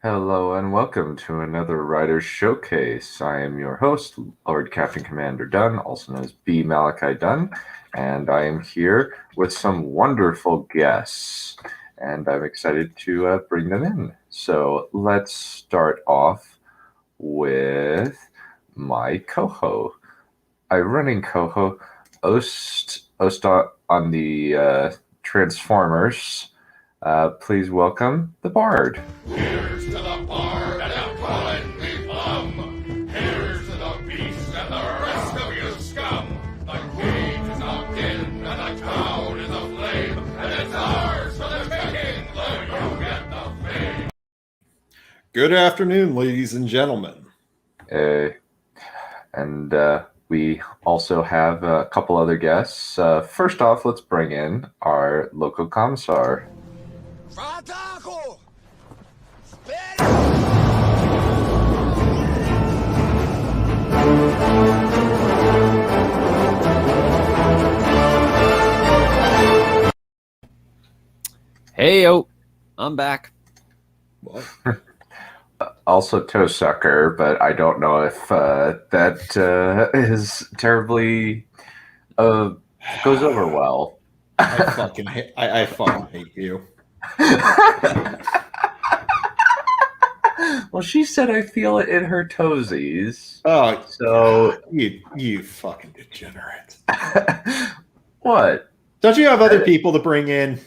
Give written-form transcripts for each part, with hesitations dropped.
Hello and welcome to another Writer's Showcase. I am your host, Lord Captain Commander Dunn, also known as B. Malachi Dunn, and I am here with some wonderful guests, and I'm excited to bring them in. So let's start off with my coho. I running coho, Ost on the Transformers. Please welcome the Bard. Here's to the bard and I'm calling the plum. Here's to the beast and the rest of you scum. The cage is knocked in and the town is aflame, and it's ours for the taking, though you get the fame. Good afternoon, ladies and gentlemen. And we also have a couple other guests. First off, let's bring in our local commissar. Fataco! Hey, I'm back. What? Also toe sucker, but I don't know if that is terribly goes over well. I fucking hate you. Well, she said I feel it in her toesies. Oh, So you fucking degenerate. what? Don't you have other people to bring in?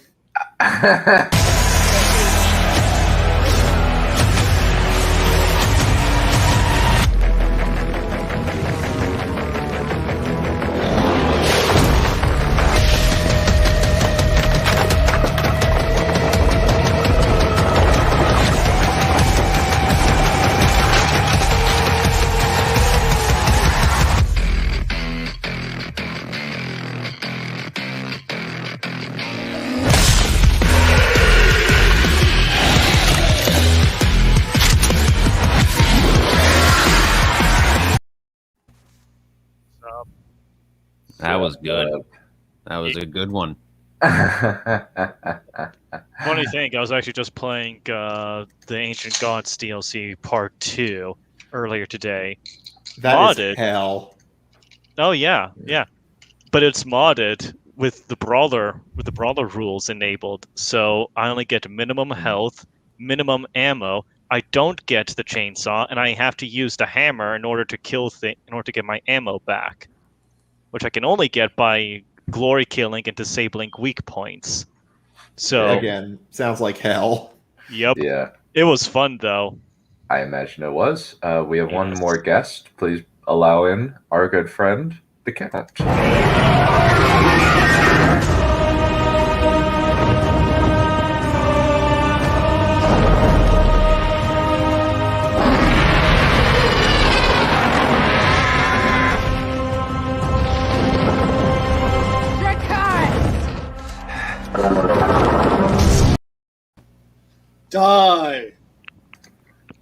That was good. That was a good one. Funny thing, I was actually just playing the Ancient Gods DLC Part 2 earlier today. That Modded. is hell. Oh yeah. But it's modded with the brawler rules enabled. So I only get minimum health, minimum ammo. I don't get the chainsaw, and I have to use the hammer in order to in order to get my ammo back, which I can only get by glory killing and disabling weak points. So Again, sounds like hell. Yep. Yeah, It was fun though. I imagine it was. We have one Yes. more guest. Please allow in our good friend, the cat. Die!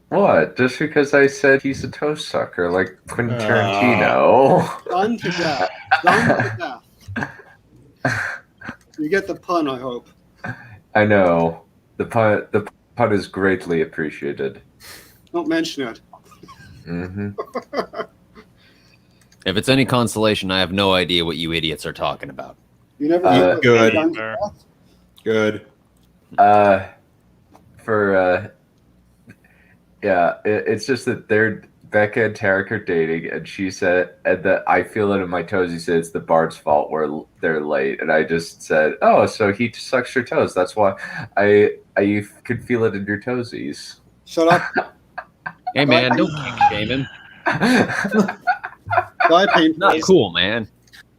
What? Just because I said he's a toe sucker, like Quentin Tarantino? Done to death. Done to death. You get the pun, I hope. I know. The pun is greatly appreciated. Don't mention it. Hmm. If it's any consolation, I have no idea what you idiots are talking about. You never Good. Done to death? Good. It's just that Becca and Tarek are dating, and she said, and that I feel it in my toes. He said it's the Bard's fault where they're late, and I just said, oh, so he sucks your toes. That's why I could feel it in your toesies. Shut up. Hey, man, don't kink shame him. Die painfully. Not cool, man.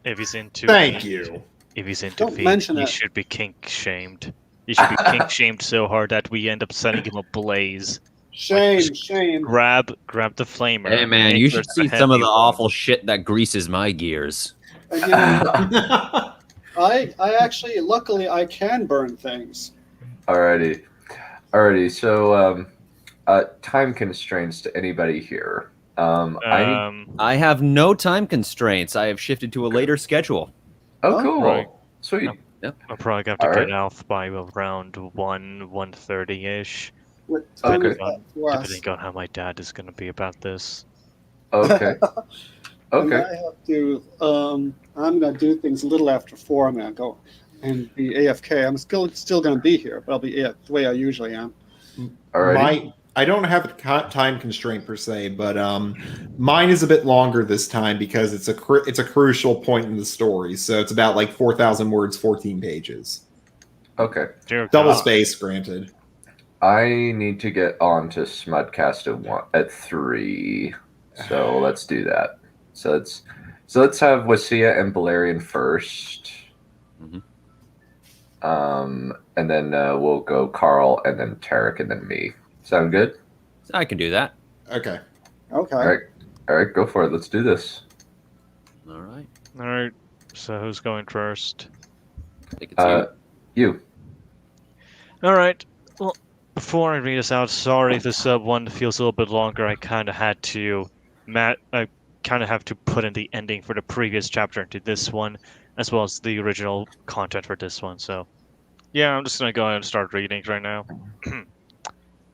If he's into Thank you. If he's into Don't feet, mention he it. should be kink shamed. He should be kink shamed so hard that we end up sending him ablaze. Shame. Grab the flamer. Hey, man, make you sure should it's see the some of heavy the one. awful shit that greases my gears. You know, I actually, luckily, I can burn things. Alrighty. So, time constraints to anybody here. I have no time constraints. I have shifted to a later schedule. Oh, cool. Right. Sweet. I'll probably have to All get right. off by around 1:30 ish. What time Okay. is that for us? Depending on how my dad is going to be about this. Okay. And Okay. I have to. I'm gonna do things a little after 4. I'm gonna go and be AFK. I'm still gonna be here, but I'll be the way I usually am. Alrighty. I don't have a time constraint per se, but mine is a bit longer this time because it's a crucial point in the story. So it's about like 4,000 words, 14 pages. Okay. Dear Double God. space, granted. I need to get on to Smudcast at 3. So let's do that. So let's have Wasia and Balerion first. Mhm. And then we'll go Carl and then Tarek and then me. Sound good? I can do that. Okay. Okay. All right, go for it. Let's do this. All right. All right. So who's going first? I think it's you. You. All right. Well, before I read this out, sorry if this one feels a little bit longer. I kind of had to, I kind of have to put in the ending for the previous chapter into this one, as well as the original content for this one. So, yeah, I'm just gonna go ahead and start reading right now.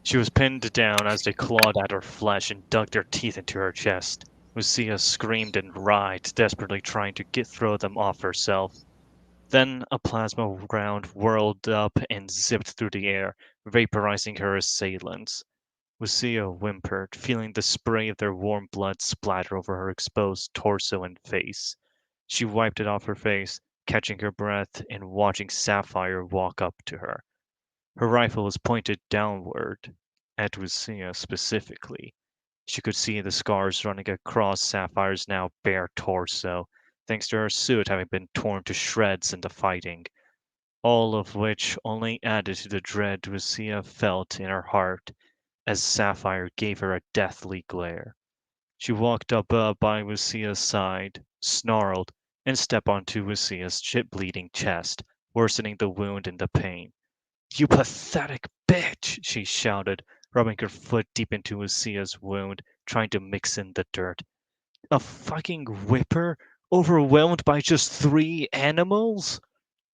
She was pinned down as they clawed at her flesh and dug their teeth into her chest. Lucia screamed and writhed, desperately trying to throw them off herself. Then a plasma round whirled up and zipped through the air, vaporizing her assailants. Lucia whimpered, feeling the spray of their warm blood splatter over her exposed torso and face. She wiped it off her face, catching her breath and watching Sapphire walk up to her. Her rifle was pointed downward, at Lucia specifically. She could see the scars running across Sapphire's now bare torso, thanks to her suit having been torn to shreds in the fighting, all of which only added to the dread Lucia felt in her heart as Sapphire gave her a deathly glare. She walked up by Lucia's side, snarled, and stepped onto Lucia's bleeding chest, worsening the wound and the pain. "You pathetic bitch!" she shouted, rubbing her foot deep into Lucia's wound, trying to mix in the dirt. "A fucking whipper? Overwhelmed by just 3 animals?"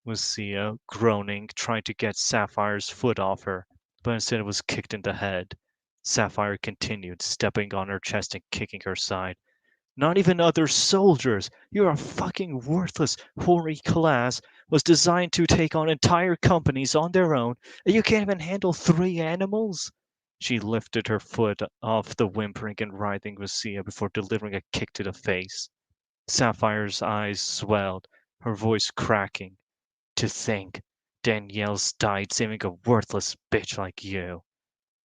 Lucia, groaning, tried to get Sapphire's foot off her, but instead it was kicked in the head. Sapphire continued, stepping on her chest and kicking her side. "Not even other soldiers! You're a fucking worthless, hoary class was designed to take on entire companies on their own, and you can't even handle 3 animals?" She lifted her foot off the whimpering and writhing Lucia before delivering a kick to the face. Sapphire's eyes swelled, her voice cracking. "To think Danielle's died saving a worthless bitch like you."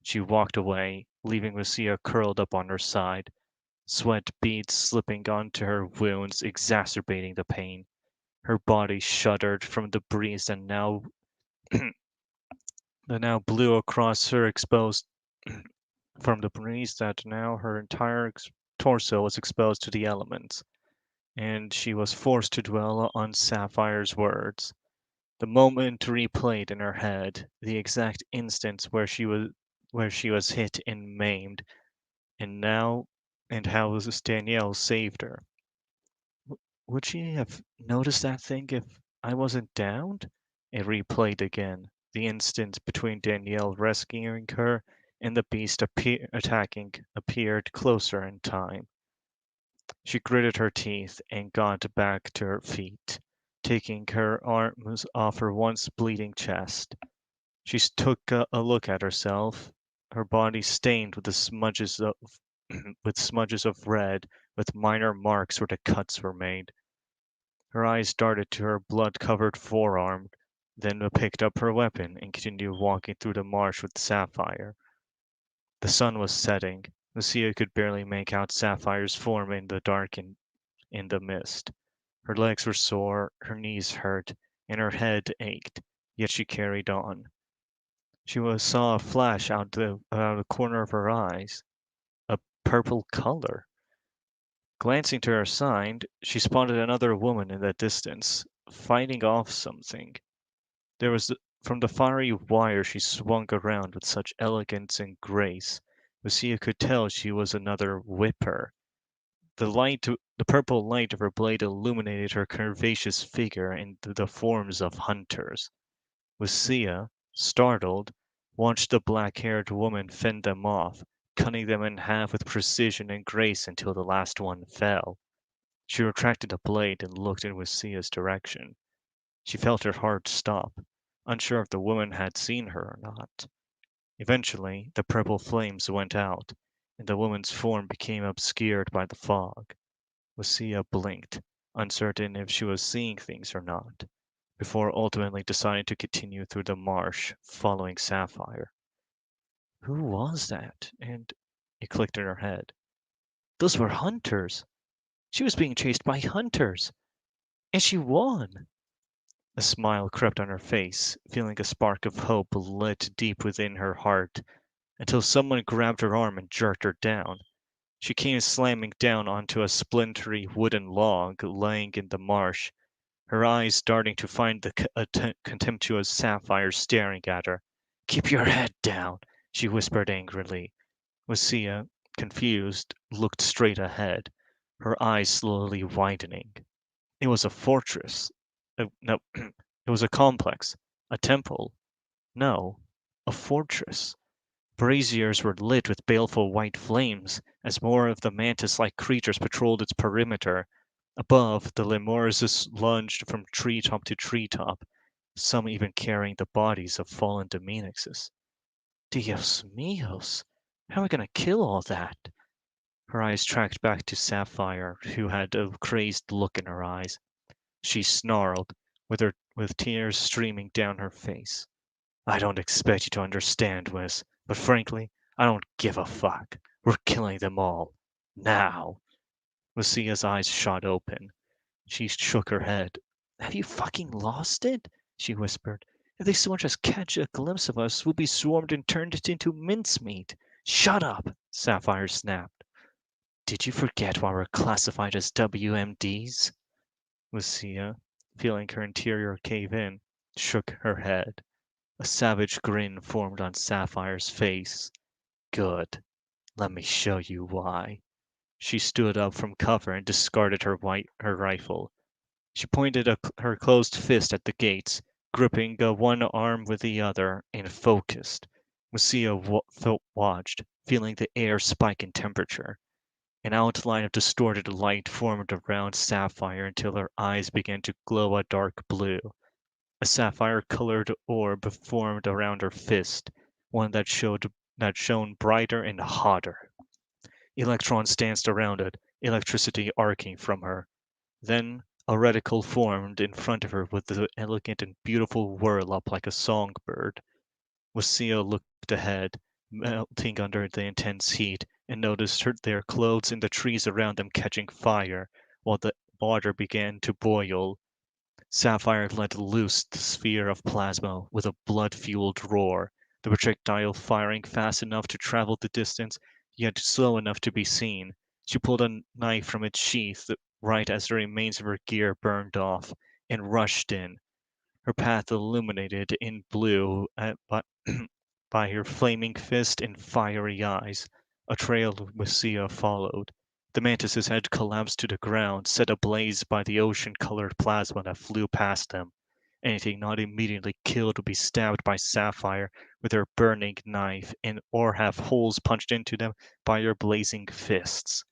She walked away, leaving Lucia curled up on her side, sweat beads slipping onto her wounds, exacerbating the pain. Her body shuddered from the breeze that now blew across her exposed from the breeze that now her entire torso was exposed to the elements, and she was forced to dwell on Sapphire's words. The moment replayed in her head, the exact instance where she was hit and maimed, and how Danielle saved her. Would she have noticed that thing if I wasn't downed? It replayed again. The instant between Danielle rescuing her and the beast attacking appeared closer in time. She gritted her teeth and got back to her feet, taking her arms off her once bleeding chest. She took a look at herself, her body stained with the smudges of with smudges of red, with minor marks where the cuts were made. Her eyes darted to her blood-covered forearm, then picked up her weapon and continued walking through the marsh with Sapphire. The sun was setting. Lucia could barely make out Sapphire's form in the dark and in the mist. Her legs were sore, her knees hurt, and her head ached, yet she carried on. Saw a flash out the corner of her eyes, a purple color. Glancing to her side, she spotted another woman in the distance, fighting off something. There was from the fiery wire she swung around with such elegance and grace, Lucia could tell she was another whipper. The purple light of her blade illuminated her curvaceous figure and the forms of hunters. Lucia, startled, watched the black-haired woman fend them off, cutting them in half with precision and grace until the last one fell. She retracted the blade and looked in Lucia's direction. She felt her heart stop, unsure if the woman had seen her or not. Eventually, the purple flames went out, and the woman's form became obscured by the fog. Lucia blinked, uncertain if she was seeing things or not, before ultimately deciding to continue through the marsh, following Sapphire. Who was that? And it clicked in her head. Those were hunters. She was being chased by hunters. And she won. A smile crept on her face, feeling a spark of hope lit deep within her heart, until someone grabbed her arm and jerked her down. She came slamming down onto a splintery wooden log laying in the marsh, her eyes darting to find the contemptuous Sapphire staring at her. Keep your head down, she whispered angrily. Lucia, confused, looked straight ahead, her eyes slowly widening. It was a fortress. No, it was a complex. A temple. No, a fortress. Braziers were lit with baleful white flames as more of the mantis-like creatures patrolled its perimeter. Above, the lemurs lunged from treetop to treetop, some even carrying the bodies of fallen Dominixes. Dios míos! How are we gonna kill all that? Her eyes tracked back to Sapphire, who had a crazed look in her eyes. She snarled, with tears streaming down her face. I don't expect you to understand, Wes, but frankly, I don't give a fuck. We're killing them all. Now. Lucia's eyes shot open. She shook her head. Have you fucking lost it? She whispered. If they so much as catch a glimpse of us, we'll be swarmed and turned into mincemeat. Shut up, Sapphire snapped. Did you forget why we're classified as WMDs? Lucia, feeling her interior cave in, shook her head. A savage grin formed on Sapphire's face. Good. Let me show you why. She stood up from cover and discarded her rifle. She pointed her closed fist at the gates, gripping one arm with the other, and focused. Lucia watched, feeling the air spike in temperature. An outline of distorted light formed around Sapphire until her eyes began to glow a dark blue. A sapphire-colored orb formed around her fist, one that shone brighter and hotter. Electrons danced around it, electricity arcing from her. Then a reticle formed in front of her with the elegant and beautiful whirl up like a songbird. Lucia looked ahead, melting under the intense heat, and noticed their clothes and the trees around them catching fire, while the water began to boil. Sapphire let loose the sphere of plasma with a blood-fueled roar, the projectile firing fast enough to travel the distance, yet slow enough to be seen. She pulled a knife from its sheath right as the remains of her gear burned off, and rushed in, her path illuminated in blue by her flaming fist and fiery eyes. A trail of Lucia followed. The mantis's head collapsed to the ground, set ablaze by the ocean-colored plasma that flew past them. Anything not immediately killed would be stabbed by Sapphire with her burning knife, or have holes punched into them by her blazing fists.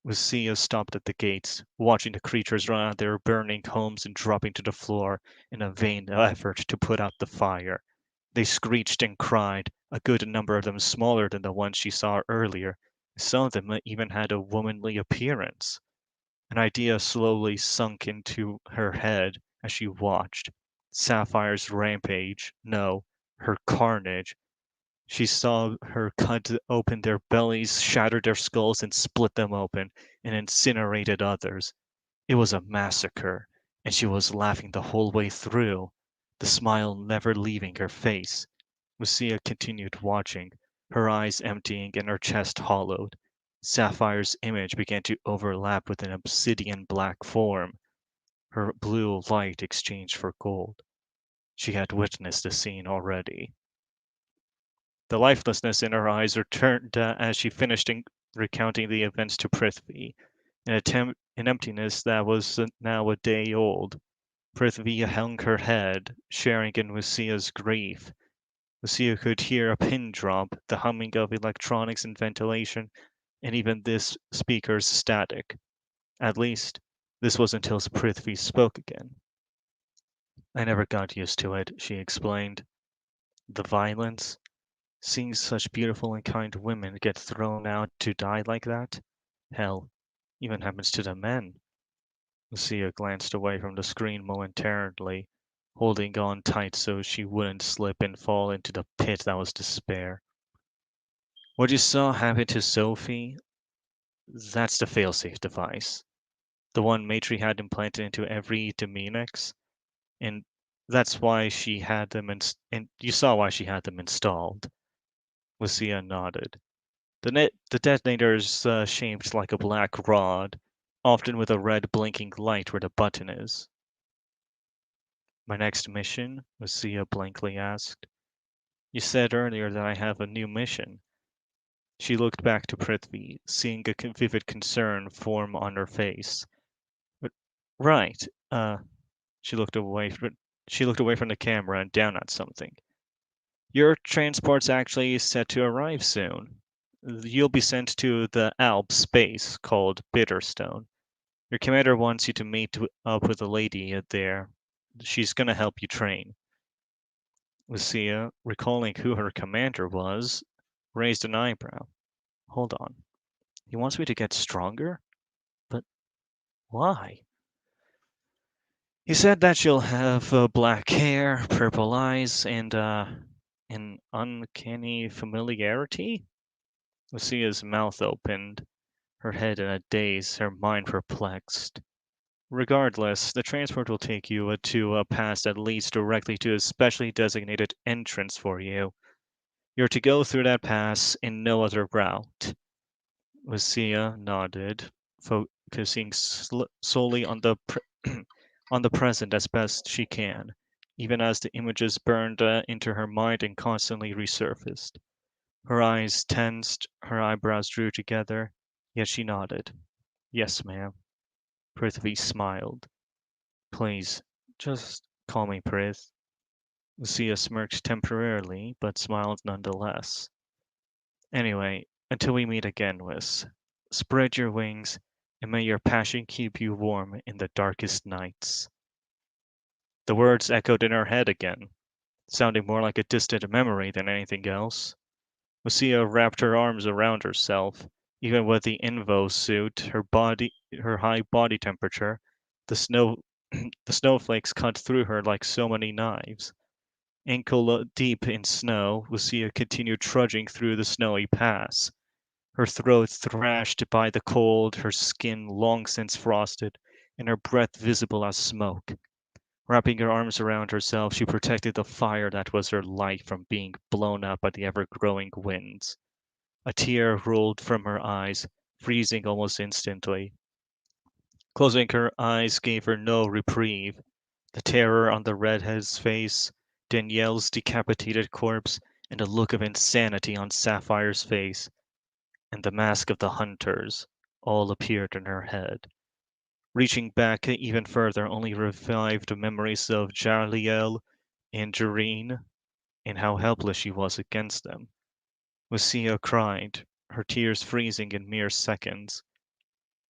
Lucia stopped at the gates, watching the creatures run out of their burning homes and dropping to the floor in a vain effort to put out the fire. They screeched and cried, a good number of them smaller than the ones she saw earlier. Some of them even had a womanly appearance. An idea slowly sunk into her head as she watched. Sapphire's rampage, no, her carnage. She saw her cut open their bellies, shatter their skulls, and split them open, and incinerated others. It was a massacre, and she was laughing the whole way through, the smile never leaving her face. Lucia continued watching, her eyes emptying and her chest hollowed. Sapphire's image began to overlap with an obsidian black form. Her blue light exchanged for gold. She had witnessed the scene already. The lifelessness in her eyes returned as she finished recounting the events to Prithvi, an emptiness that was now a day old. Prithvi hung her head, sharing in Lucia's grief. Lucia could hear a pin drop, the humming of electronics and ventilation, and even this speaker's static. At least, this was until Prithvi spoke again. I never got used to it, she explained. The violence, seeing such beautiful and kind women get thrown out to die like that. Hell, even happens to the men. Lucia glanced away from the screen momentarily, holding on tight so she wouldn't slip and fall into the pit that was despair. What you saw happen to Sophie, that's the failsafe device. The one Matri had implanted into every Dominex, and that's why she had them and you saw why she had them installed. Lucia nodded. The detonator is shaped like a black rod, often with a red blinking light where the button is. My next mission? Lucia blankly asked. You said earlier that I have a new mission. She looked back to Prithvi, seeing a vivid concern form on her face. But, right. She looked away from the camera and down at something. Your transport's actually set to arrive soon. You'll be sent to the Alps base called Bitterstone. Your commander wants you to meet up with a lady there. She's gonna help you train. Lucia, recalling who her commander was, raised an eyebrow. Hold on. He wants me to get stronger? But why? He said that you'll have black hair, purple eyes, and an uncanny familiarity? Lucia's mouth opened, her head in a daze, her mind perplexed. Regardless, the transport will take you to a pass that leads directly to a specially designated entrance for you. You're to go through that pass in no other route. Lucia nodded, focusing solely on the on the present as best she can, even as the images burned into her mind and constantly resurfaced. Her eyes tensed, her eyebrows drew together, yet she nodded. Yes, ma'am. Prithvi smiled. Please, just call me Prith. Lucia smirked temporarily, but smiled nonetheless. Anyway, until we meet again, Wiss, spread your wings, and may your passion keep you warm in the darkest nights. The words echoed in her head again, sounding more like a distant memory than anything else. Lucia wrapped her arms around herself. Even with the invo suit, her high body temperature, the snow, the snowflakes cut through her like so many knives. Ankle deep in snow, Lucia continued trudging through the snowy pass. Her throat thrashed by the cold, her skin long since frosted, and her breath visible as smoke. Wrapping her arms around herself, she protected the fire that was her life from being blown up by the ever-growing winds. A tear rolled from her eyes, freezing almost instantly. Closing her eyes gave her no reprieve. The terror on the redhead's face, Danielle's decapitated corpse, and a look of insanity on Sapphire's face, and the mask of the hunters, all appeared in her head. Reaching back even further only revived memories of Jaliel and Jareen, and how helpless she was against them. Lucia cried, her tears freezing in mere seconds.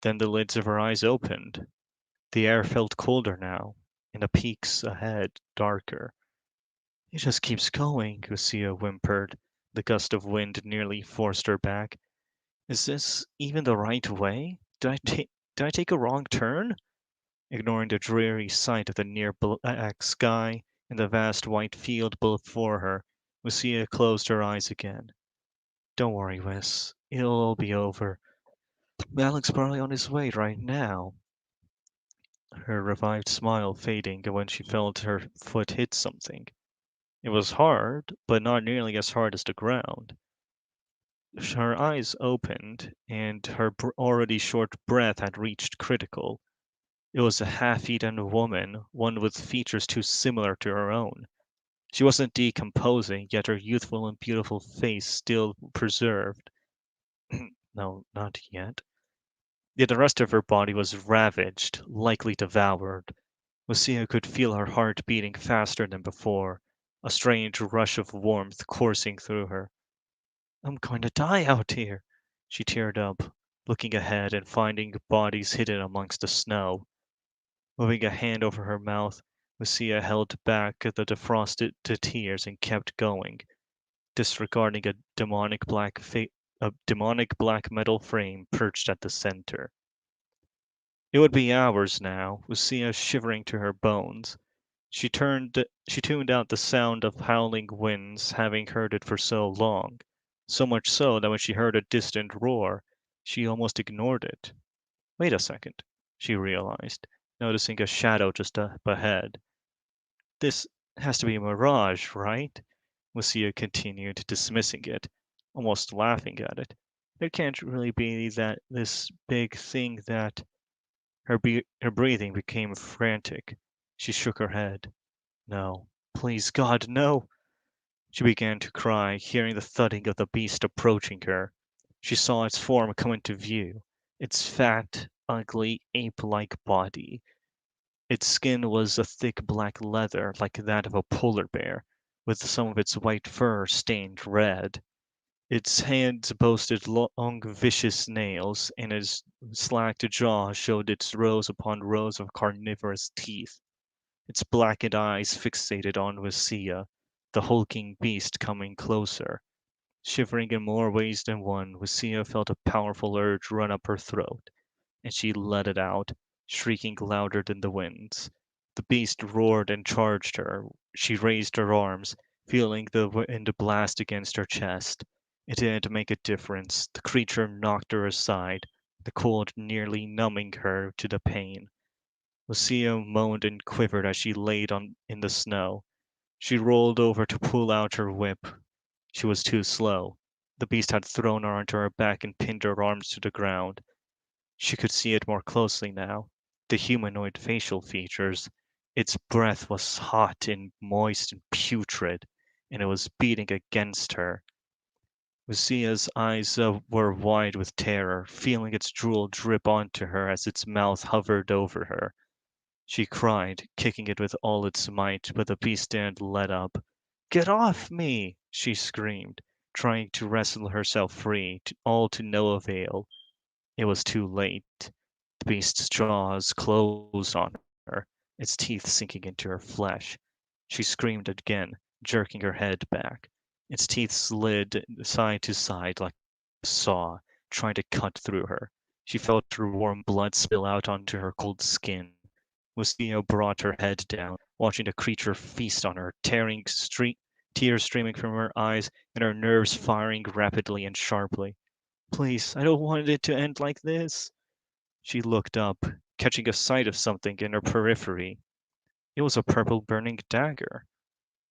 Then the lids of her eyes opened. The air felt colder now, and the peaks ahead darker. It just keeps going, Lucia whimpered. The gust of wind nearly forced her back. Is this even the right way? Did I take a wrong turn? Ignoring the dreary sight of the near black sky and the vast white field before her, Lucia closed her eyes again. Don't worry, Wes. It'll all be over. Malik's probably on his way right now. Her revived smile fading when she felt her foot hit something. It was hard, but not nearly as hard as the ground. Her eyes opened, and her already short breath had reached critical. It was a half-eaten woman, one with features too similar to her own. She wasn't decomposing, yet her youthful and beautiful face still preserved. No, not yet. Yet the rest of her body was ravaged, likely devoured. Lucia could feel her heart beating faster than before, a strange rush of warmth coursing through her. I'm going to die out here. She teared up, looking ahead and finding bodies hidden amongst the snow. Moving a hand over her mouth, Lucia held back the defrosted tears and kept going, disregarding a demonic black metal frame perched at the center. It would be hours now, Lucia shivering to her bones. She tuned out the sound of howling winds, having heard it for so long, so much so that when she heard a distant roar, she almost ignored it. Wait a second, she realized, noticing a shadow just up ahead. This has to be a mirage, right? Lucia continued, dismissing it, almost laughing at it. There can't really be that this big thing that her breathing became frantic. She shook her head. No, please God, no! She began to cry, hearing the thudding of the beast approaching her. She saw its form come into view, its fat, ugly, ape-like body. Its skin was a thick black leather like that of a polar bear, with some of its white fur stained red. Its hands boasted long, vicious nails, and its slacked jaw showed its rows upon rows of carnivorous teeth. Its blackened eyes fixated on Lucia, the hulking beast coming closer. Shivering in more ways than one, Lucia felt a powerful urge run up her throat, and she let it out, shrieking louder than the winds. The beast roared and charged her. She raised her arms, feeling the wind blast against her chest. It didn't make a difference. The creature knocked her aside, the cold nearly numbing her to the pain. Lucia moaned and quivered as she laid in the snow. She rolled over to pull out her whip. She was too slow. The beast had thrown her onto her back and pinned her arms to the ground. She could see it more closely now. The humanoid facial features. Its breath was hot and moist and putrid, and it was beating against her. Lucia's eyes were wide with terror, feeling its drool drip onto her as its mouth hovered over her. She cried, kicking it with all its might, but the beast didn't let up. Get off me! She screamed, trying to wrestle herself free, all to no avail. It was too late. The beast's jaws closed on her, its teeth sinking into her flesh. She screamed again, jerking her head back. Its teeth slid side to side like a saw, trying to cut through her. She felt her warm blood spill out onto her cold skin. Lucia brought her head down, watching the creature feast on her, tears streaming from her eyes and her nerves firing rapidly and sharply. Please, I don't want it to end like this. She looked up, catching a sight of something in her periphery. It was a purple burning dagger.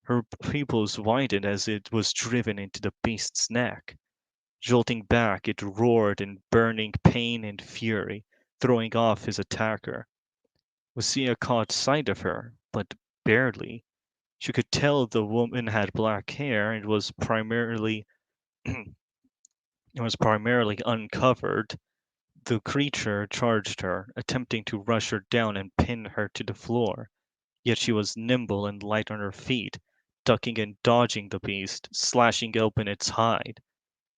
Her pupils widened as it was driven into the beast's neck. Jolting back, it roared in burning pain and fury, throwing off his attacker. Lucia caught sight of her, but barely. She could tell the woman had black hair and was primarily uncovered. The creature charged her, attempting to rush her down and pin her to the floor. Yet she was nimble and light on her feet, ducking and dodging the beast, slashing open its hide.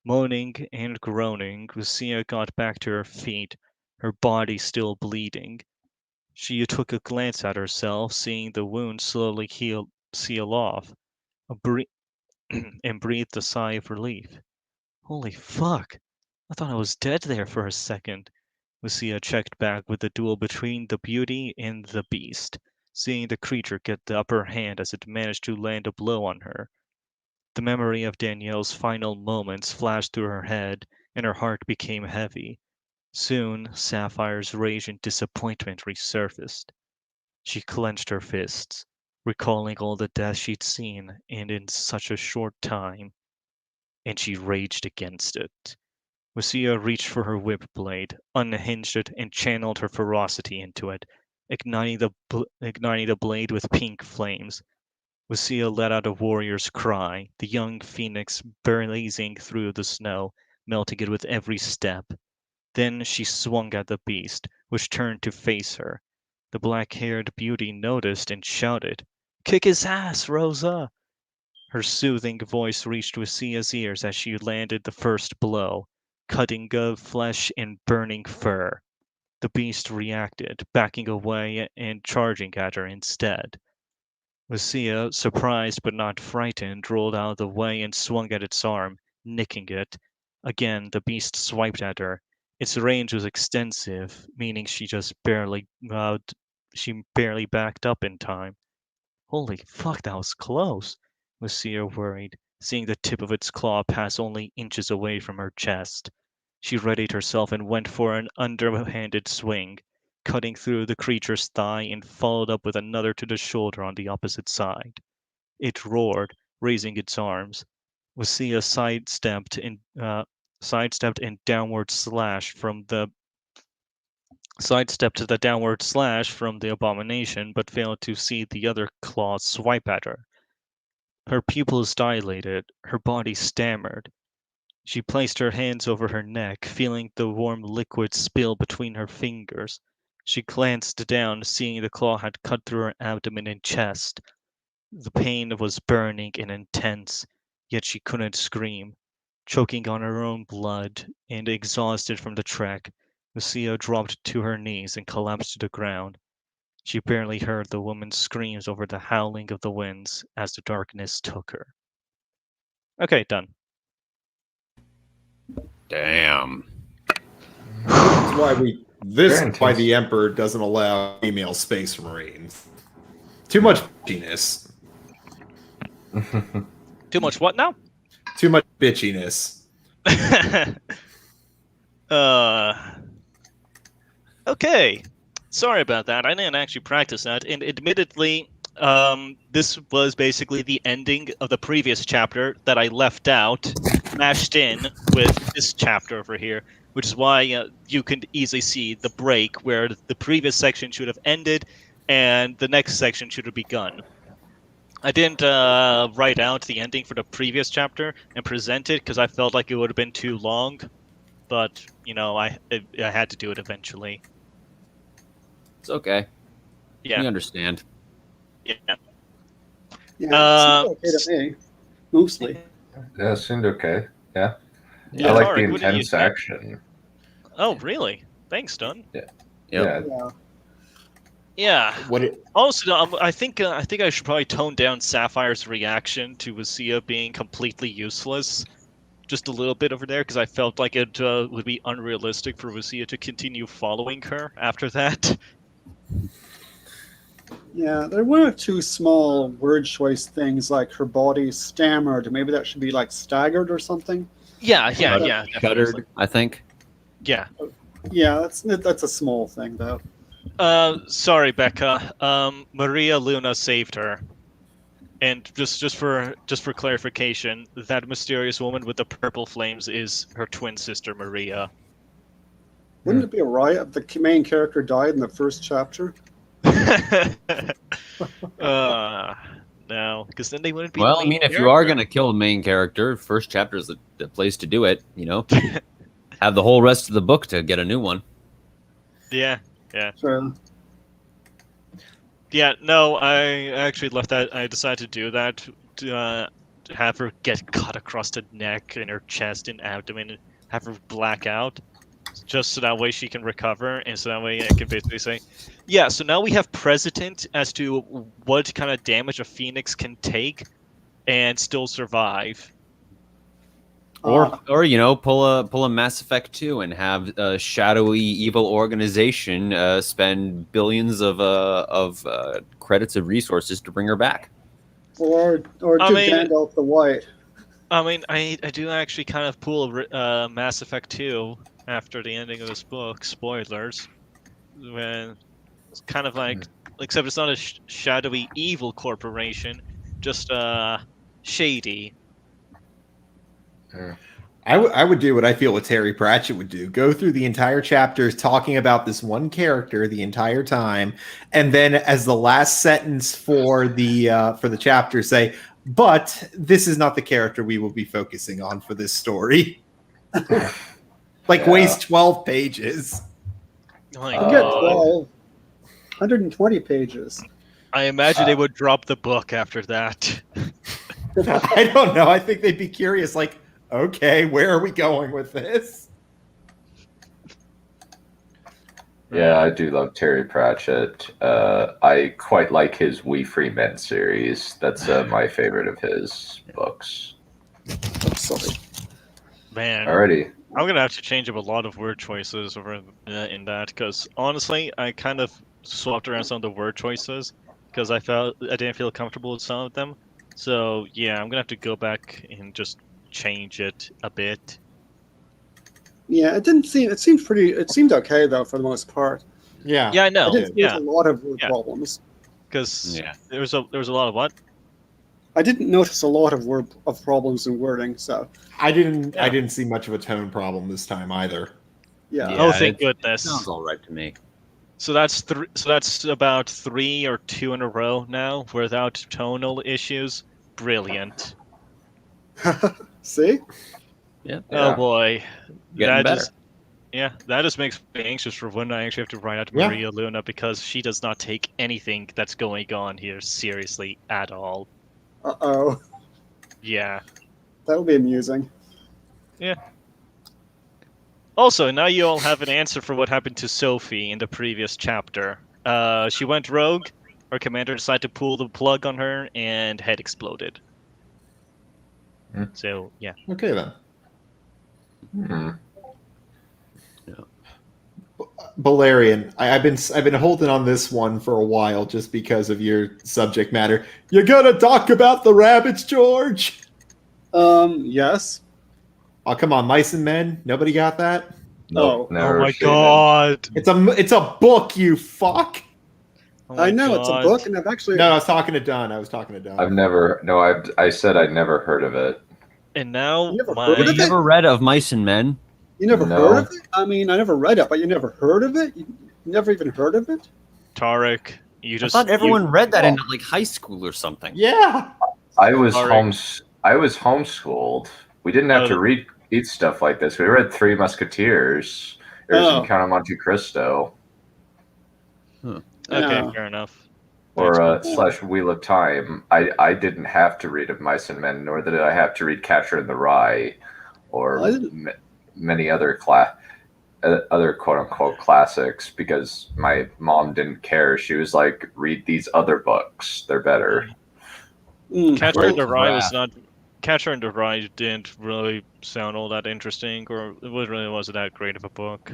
Moaning and groaning, Lucia got back to her feet, her body still bleeding. She took a glance at herself, seeing the wound slowly seal off, and breathed a sigh of relief. Holy fuck! I thought I was dead there for a second. Lucia checked back with the duel between the beauty and the beast, seeing the creature get the upper hand as it managed to land a blow on her. The memory of Danielle's final moments flashed through her head, and her heart became heavy. Soon, Sapphire's rage and disappointment resurfaced. She clenched her fists, recalling all the death she'd seen, and in such a short time, and she raged against it. Lucia reached for her whip blade, unhinged it, and channeled her ferocity into it, igniting the blade with pink flames. Lucia let out a warrior's cry, the young phoenix blazing through the snow, melting it with every step. Then she swung at the beast, which turned to face her. The black-haired beauty noticed and shouted, Kick his ass, Rosa! Her soothing voice reached Lucia's ears as she landed the first blow, cutting of flesh and burning fur. The beast reacted, backing away and charging at her instead. Lucia, surprised but not frightened, rolled out of the way and swung at its arm, nicking it. Again, the beast swiped at her. Its range was extensive, meaning she barely backed up in time. Holy fuck, that was close, Lucia worried, seeing the tip of its claw pass only inches away from her chest. She readied herself and went for an underhanded swing, cutting through the creature's thigh and followed up with another to the shoulder on the opposite side. It roared, raising its arms. Lucia sidestepped and sidestepped to the downward slash from the abomination, but failed to see the other claws swipe at her. Her pupils dilated, her body stammered. She placed her hands over her neck, feeling the warm liquid spill between her fingers. She glanced down, seeing the claw had cut through her abdomen and chest. The pain was burning and intense, yet she couldn't scream. Choking on her own blood and exhausted from the trek, Lucia dropped to her knees and collapsed to the ground. She barely heard the woman's screams over the howling of the winds as the darkness took her. Okay, done. Damn. That's why Very the Emperor doesn't allow female space marines. Too much bitchiness. Too much what now? Too much bitchiness. Okay. Sorry about that. I didn't actually practice that. And admittedly, this was basically the ending of the previous chapter that I left out, mashed in with this chapter over here, which is why you can easily see the break where the previous section should have ended and the next section should have begun. I didn't write out the ending for the previous chapter and present it because I felt like it would have been too long, but, you know, I had to do it eventually. It's okay. Yeah. We understand. Yeah. Yeah, it's okay to me, mostly. Yeah, it seemed okay. Yeah. Yeah, I like Tarek, the what did you intense think? action. Oh, really? Thanks, Dunn. Yep. Yeah. Yeah. Yeah. What Also, I think I should probably tone down Sapphire's reaction to Lucia being completely useless just a little bit over there, because I felt like it would be unrealistic for Lucia to continue following her after that. Yeah, there were two small word choice things, like her body stammered. Maybe that should be like staggered or something. Yeah, definitely. Shuddered, I think. Yeah. Yeah, that's a small thing though. Sorry, Becca. Maria Luna saved her. And just for clarification, that mysterious woman with the purple flames is her twin sister Maria. Wouldn't it be a riot if the main character died in the first chapter? No, because then they wouldn't be. Well, the I main mean, if you are character. going to kill the main character, first chapter is the place to do it, you know? Have the whole rest of the book to get a new one. Yeah. Sure. Yeah, no, I actually left that. I decided to do that to have her get cut across the neck and her chest and abdomen, and have her black out, just so that way she can recover, and so that way I can basically say, yeah. So now we have precedent as to what kind of damage a phoenix can take and still survive. Or you know, pull a Mass Effect 2 and have a shadowy evil organization spend billions of credits of resources to bring her back. Or do Gandalf the White. I mean, I do actually kind of pull Mass Effect 2 after the ending of this book. Spoilers. When it's kind of like, except it's not a shadowy evil corporation, just shady. I would do what I feel what Terry Pratchett would do. Go through the entire chapters talking about this one character the entire time, and then as the last sentence for the chapter say, "But this is not the character we will be focusing on for this story." Waste 12 pages. Oh You get 12, 120 pages. I imagine they would drop the book after that. I don't know. I think they'd be curious, like, okay, where are we going with this? Yeah, I do love Terry Pratchett. I quite like his We Free Men series. That's my favorite of his books. I'm sorry. Man, Alrighty. I'm gonna have to change up a lot of word choices over in that because honestly, I kind of swapped around some of the word choices because I didn't feel comfortable with some of them. So yeah, I'm gonna have to go back and just change it a bit. Yeah, it seemed okay though for the most part. Yeah. Yeah, I know. I didn't see Yeah, a lot of word Yeah. problems. because Yeah. there was a lot of what? I didn't notice a lot of problems in wording, so I didn't Yeah. see much of a tone problem this time either. yeah. Oh, thank it goodness. sounds all right to me. So that's about 3 or 2 in a row now without tonal issues. Brilliant. See? Yeah. Oh Yeah. boy, Getting better. that just makes me anxious for when I actually have to write out Yeah. Maria Luna because she does not take anything that's going on here seriously at all. Uh-oh. Yeah. That'll be amusing. Also, now you all have an answer for what happened to Sophie in the previous chapter. She went rogue. Her commander decided to pull the plug on her, and head exploded. Hmm. So yeah. Okay then. Hmm. Balerion, I've been holding on this one for a while just because of your subject matter. You gonna talk about the rabbits, George? Yes. Oh, come on, Mice and Men. Nobody got that? Nope, Oh. never Oh my seen it. god! It's a book, you fuck. Oh my I know it's a God. book, and I've actually No, I was talking to Dunn. I said I'd never heard of it. And now You never my heard Have of you it? ever read of Mice and Men? You never No. heard of it? I mean, I never read it, but you never heard of it? You never even heard of it? Tarek, you I just thought everyone you- read that in like high school or something. Yeah. I was Sorry. homeschooled. We didn't have to read stuff like this. We read Three Musketeers. There's Oh. Count of Monte Cristo, Okay, Yeah. fair enough. or / Wheel of Time. I didn't have to read of Mice and Men, nor did I have to read Catcher in the Rye, or I didn't- many other other quote unquote classics, because my mom didn't care. She was like, "Read these other books; they're better." Mm. Catcher in the Right. Rye was not. Catcher in the Rye didn't really sound all that interesting, or it really wasn't that great of a book.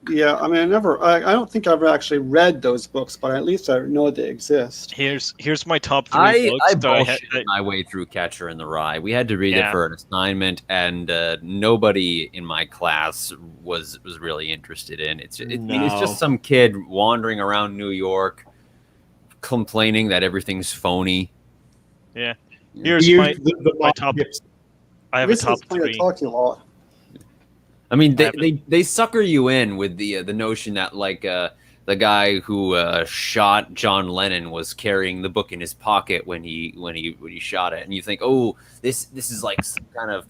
Yeah, I mean, I don't think I've ever actually read those books, but at least I know they exist. Here's my top 3 I books that I had. bullshitted my way through Catcher in the Rye. We had to read Yeah. it for an assignment, and nobody in my class was really interested in it. I mean, it's No. just some kid wandering around New York, complaining that everything's phony. Yeah. Here's You- my the top- Yes. I have a This top is playing 3. to talk to you a lot. I mean, I they sucker you in with the notion that like the guy who shot John Lennon was carrying the book in his pocket when he shot it, and you think, oh, this is like some kind of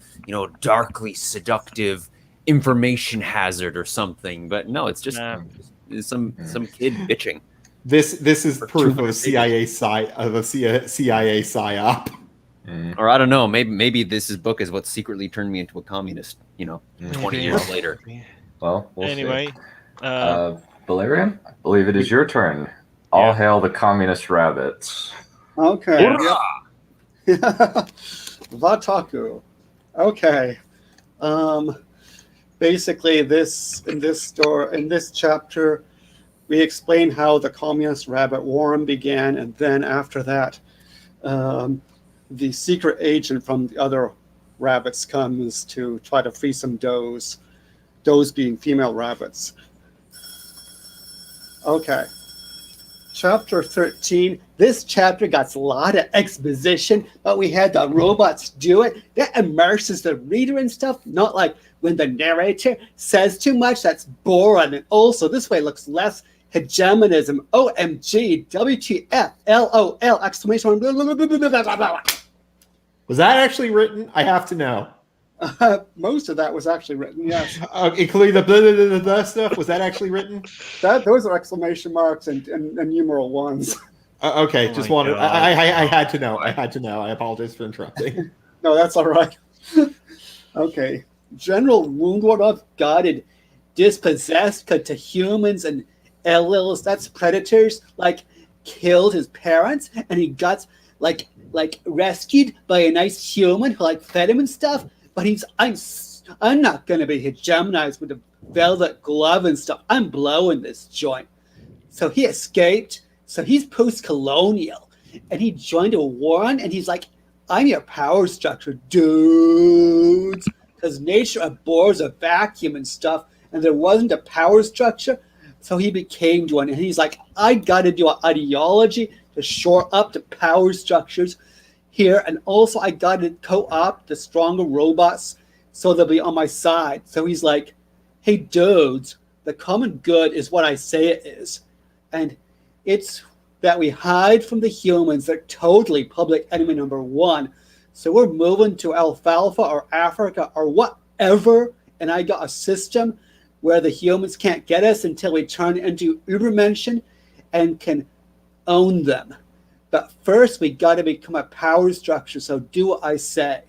darkly seductive information hazard or something, but no, it's just Nah. some kid bitching. This is For proof of 200 a CIA CIA psyop. Mm. Or I don't know, maybe this book is what secretly turned me into a communist. 20 Maybe. years later. Well, we'll Anyway, see. Valerian, I believe it is your turn. All hail the communist rabbits. Okay. Hoorah! Vataku. Okay. Basically, in this chapter, we explain how the communist rabbit warren began, and then after that, the secret agent from the other rabbits comes to try to free some does. Does being female rabbits. Okay. Chapter 13. This chapter got a lot of exposition, but we had the robots do it. That immerses the reader and stuff, not like when the narrator says too much, that's boring. And also, this way looks less hegemonism. OMG, WTF, LOL, exclamation point, blah, blah, blah, blah, blah, blah, blah. Was that actually written? I have to know. Most of that was actually written, yes. Including the blah, blah, blah, blah, blah stuff. Was that actually written? Those are exclamation marks and numeral ones. Okay, Oh just my wanted. God. I had to know. I had to know. I apologize for interrupting. No, that's all right. Okay. General Woundward got it dispossessed to humans and Elils, that's predators, like killed his parents, and he got like rescued by a nice human who like fed him and stuff. But I'm not gonna be hegemonized with a velvet glove and stuff. I'm blowing this joint. So he escaped. So he's post-colonial, and he joined a warren, and he's like, I'm your power structure, dudes. Because nature abhors a vacuum and stuff, and there wasn't a power structure, so he became one. And he's like, I got to do an ideology to shore up the power structures here, and also I got to co-opt the stronger robots so they'll be on my side. So he's like, hey, dudes, the common good is what I say it is. And it's that we hide from the humans. They're totally public enemy number one. So we're moving to Alfalfa or Africa or whatever. And I got a system where the humans can't get us until we turn into Ubermenschen and can own them. But first, we got to become a power structure. So do what I say.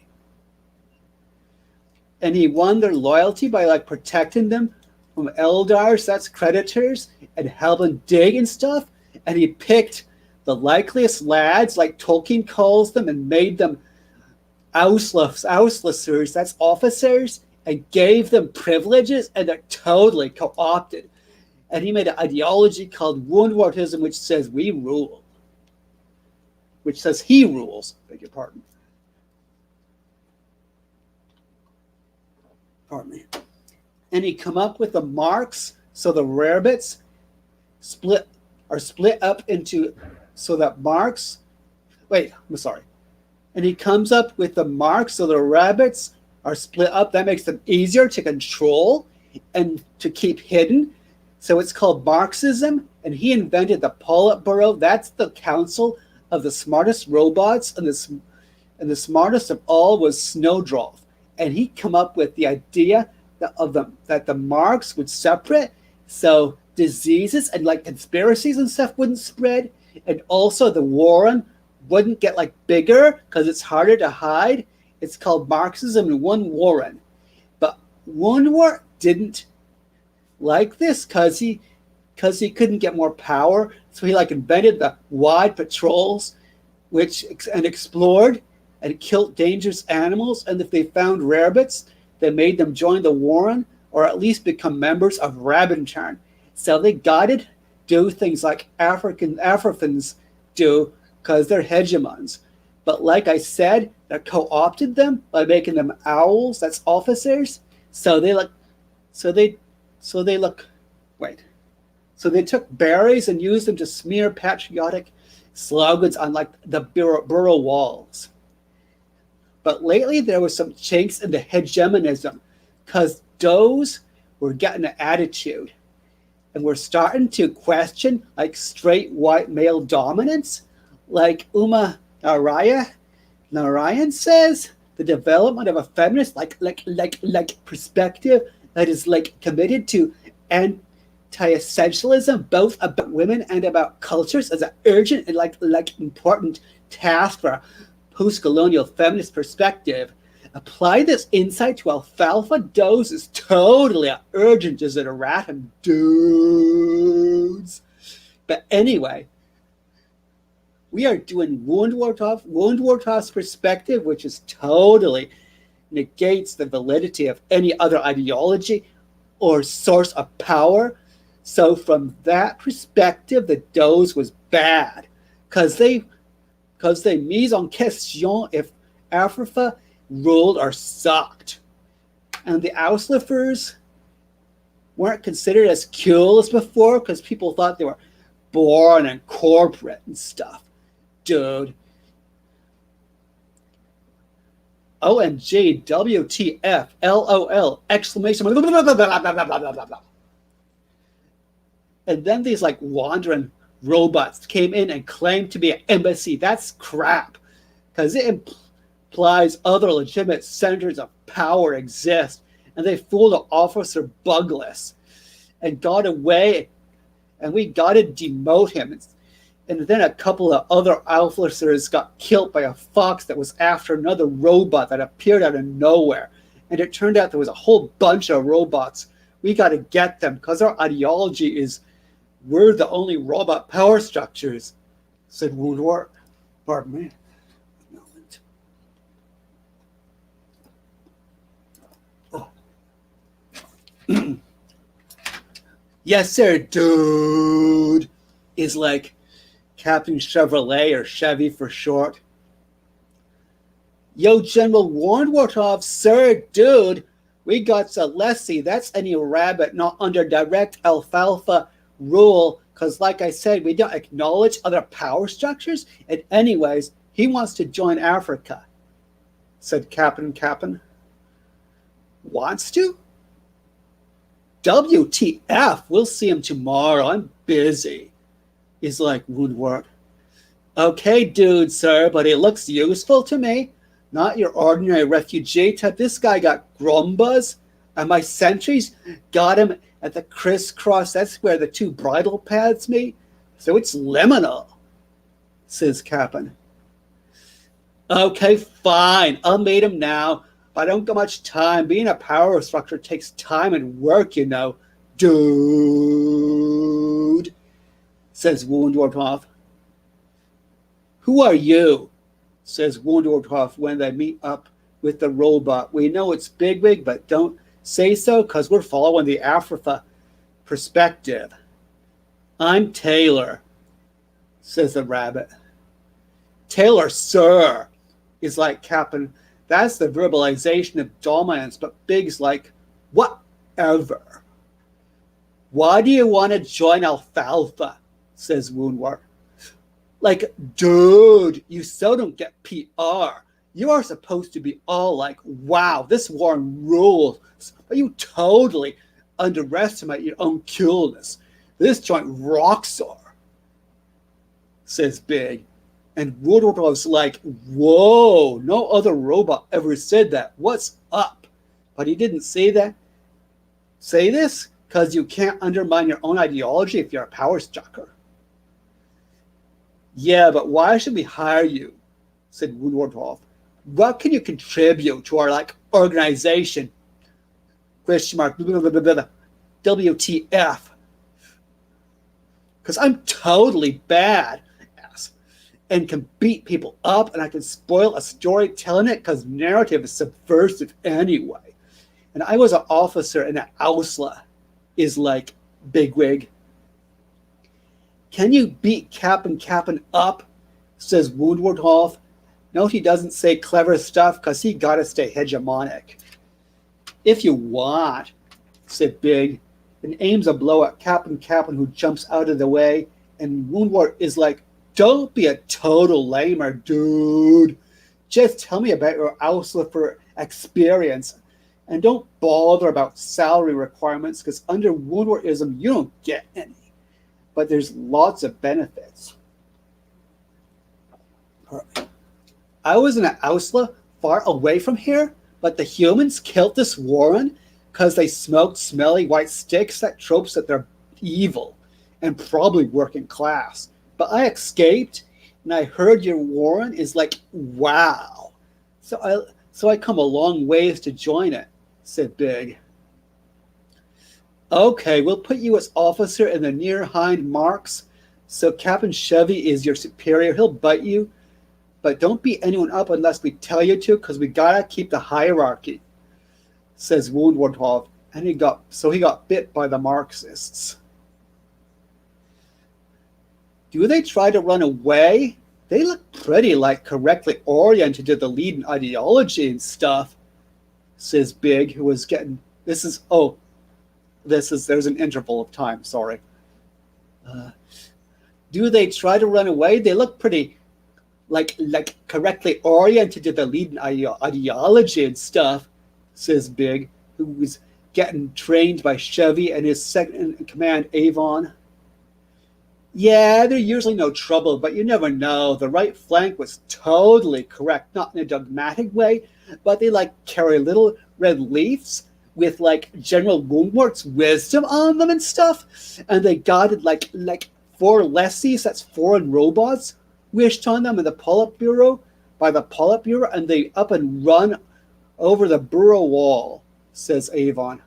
And he won their loyalty by like protecting them from Eldars, that's creditors, and helping dig and stuff. And he picked the likeliest lads, like Tolkien calls them, and made them Auslösers, that's officers, and gave them privileges, and they're totally co-opted. And he made an ideology called Woundwardism, which says we rule. Which says he rules, beg your pardon. Pardon me. And he come up with the marks, so the rarebits are split up into, so that marks, wait, I'm sorry. And he comes up with the marks, so the rabbits are split up. That makes them easier to control and to keep hidden. So it's called Marxism, and he invented the Politburo. That's the council of the smartest robots, and the smartest of all was Snowdrop. And he come up with the idea that the marks would separate, so diseases and like conspiracies and stuff wouldn't spread, and also the warren wouldn't get like bigger because it's harder to hide. It's called Marxism in one warren. But Woundwort didn't like this because he couldn't get more power, so he like invented the wide patrols, and explored and killed dangerous animals. And if they found rarebits, they made them join the warren or at least become members of Rabbintarn. So they got to do things like Africans do because they're hegemons. But like I said, they co-opted them by making them owls, that's officers. So they took berries and used them to smear patriotic slogans on like the borough walls. But lately there was some chinks in the hegemonism because those were getting an attitude and we're starting to question like straight white male dominance. Like Uma Narayan says, the development of a feminist like perspective that is like committed to anti-essentialism, both about women and about cultures, as an urgent and like important task for a post-colonial feminist perspective. Apply this insight to alfalfa dose is totally urgent as an erratum, dudes. But anyway, we are doing Woundwortov's perspective, which is totally negates the validity of any other ideology or source of power. So from that perspective, the dose was bad because they mise en question if Africa ruled or sucked. And the Auslösers weren't considered as cool as before because people thought they were boring and corporate and stuff. Dude. OMG, WTF, LOL, exclamation. And then these like wandering robots came in and claimed to be an embassy. That's crap because it implies other legitimate centers of power exist, and they fooled the officer Bugless and got away, and we got to demote him And then a couple of other officers got killed by a fox that was after another robot that appeared out of nowhere. And it turned out there was a whole bunch of robots. We got to get them because our ideology is we're the only robot power structures, said Woundwort. Pardon me. Oh. Yes, sir, dude, is like Captain Chevrolet or Chevy for short. Yo, General Warnwartov, sir, dude, we got Alessi. That's any rabbit not under direct alfalfa rule, because like I said, we don't acknowledge other power structures. And anyways, he wants to join Africa, said Captain. Wants to? WTF, we'll see him tomorrow. I'm busy. He's like, Woodward. Okay, dude, sir, but it looks useful to me. Not your ordinary refugee type. This guy got grumbas, and my sentries got him at the crisscross. That's where the two bridle paths meet. So it's liminal, says Captain. Okay, fine. I'll meet him now. I don't got much time. Being a power structure takes time and work, you know, dude, says Woundwartov. Who are you? Says Woundwartov when they meet up with the robot. We know it's Bigwig, but don't say so because we're following the Africa perspective. I'm Taylor, says the rabbit. Taylor, sir, is like Captain. That's the verbalization of dominance, but Big's like, whatever. Why do you want to join Alfalfa? Says Woundwort. Like, dude, you so don't get PR. You are supposed to be all like, wow, this war rules. But you totally underestimate your own coolness. This joint rocks, says Big. And Woodward was like, whoa, no other robot ever said that. What's up? But he didn't say that. Say this because you can't undermine your own ideology if you're a power structure. Yeah, but why should we hire you? Said Woodward. What can you contribute to our organization? Question mark. WTF. Because I'm totally bad. And can beat people up, and I can spoil a story telling it because narrative is subversive anyway. And I was an officer in an Ausla, is like Bigwig. Can you beat Captain up? Says Woundwartov. Note he doesn't say clever stuff because he gotta stay hegemonic. If you want, said Big, and aims a blow at Captain who jumps out of the way, and Woundwart is like, don't be a total lamer, dude. Just tell me about your Auslifer experience. And don't bother about salary requirements because under Woundwartism, you don't get any. But there's lots of benefits. I was in an Ausla far away from here, but the humans killed this Warren because they smoked smelly white sticks. That tropes that they're evil and probably working class. But I escaped, and I heard your Warren is like, wow. So I come a long ways to join it, said Big. Okay, we'll put you as officer in the near hind marks. So Captain Chevy is your superior. He'll bite you, but don't beat anyone up unless we tell you to, because we gotta keep the hierarchy, says Woundwartov. And he got bit by the Marxists. Do they try to run away? They look pretty correctly oriented to the leading ideology and stuff, says Big, who was getting, there's an interval of time, sorry. Do they try to run away? They look pretty correctly oriented to the leading ideology and stuff, says Big, who was getting trained by Chevy and his second in command, Avon. Yeah, they're usually no trouble, but you never know. The right flank was totally correct, not in a dogmatic way, but they carry little red leaves with General Woundwart's wisdom on them and stuff, and they guided 4 lessees, that's foreign robots, wished on them in the Politburo by the Politburo, and they up and run over the Buro wall, says Avon.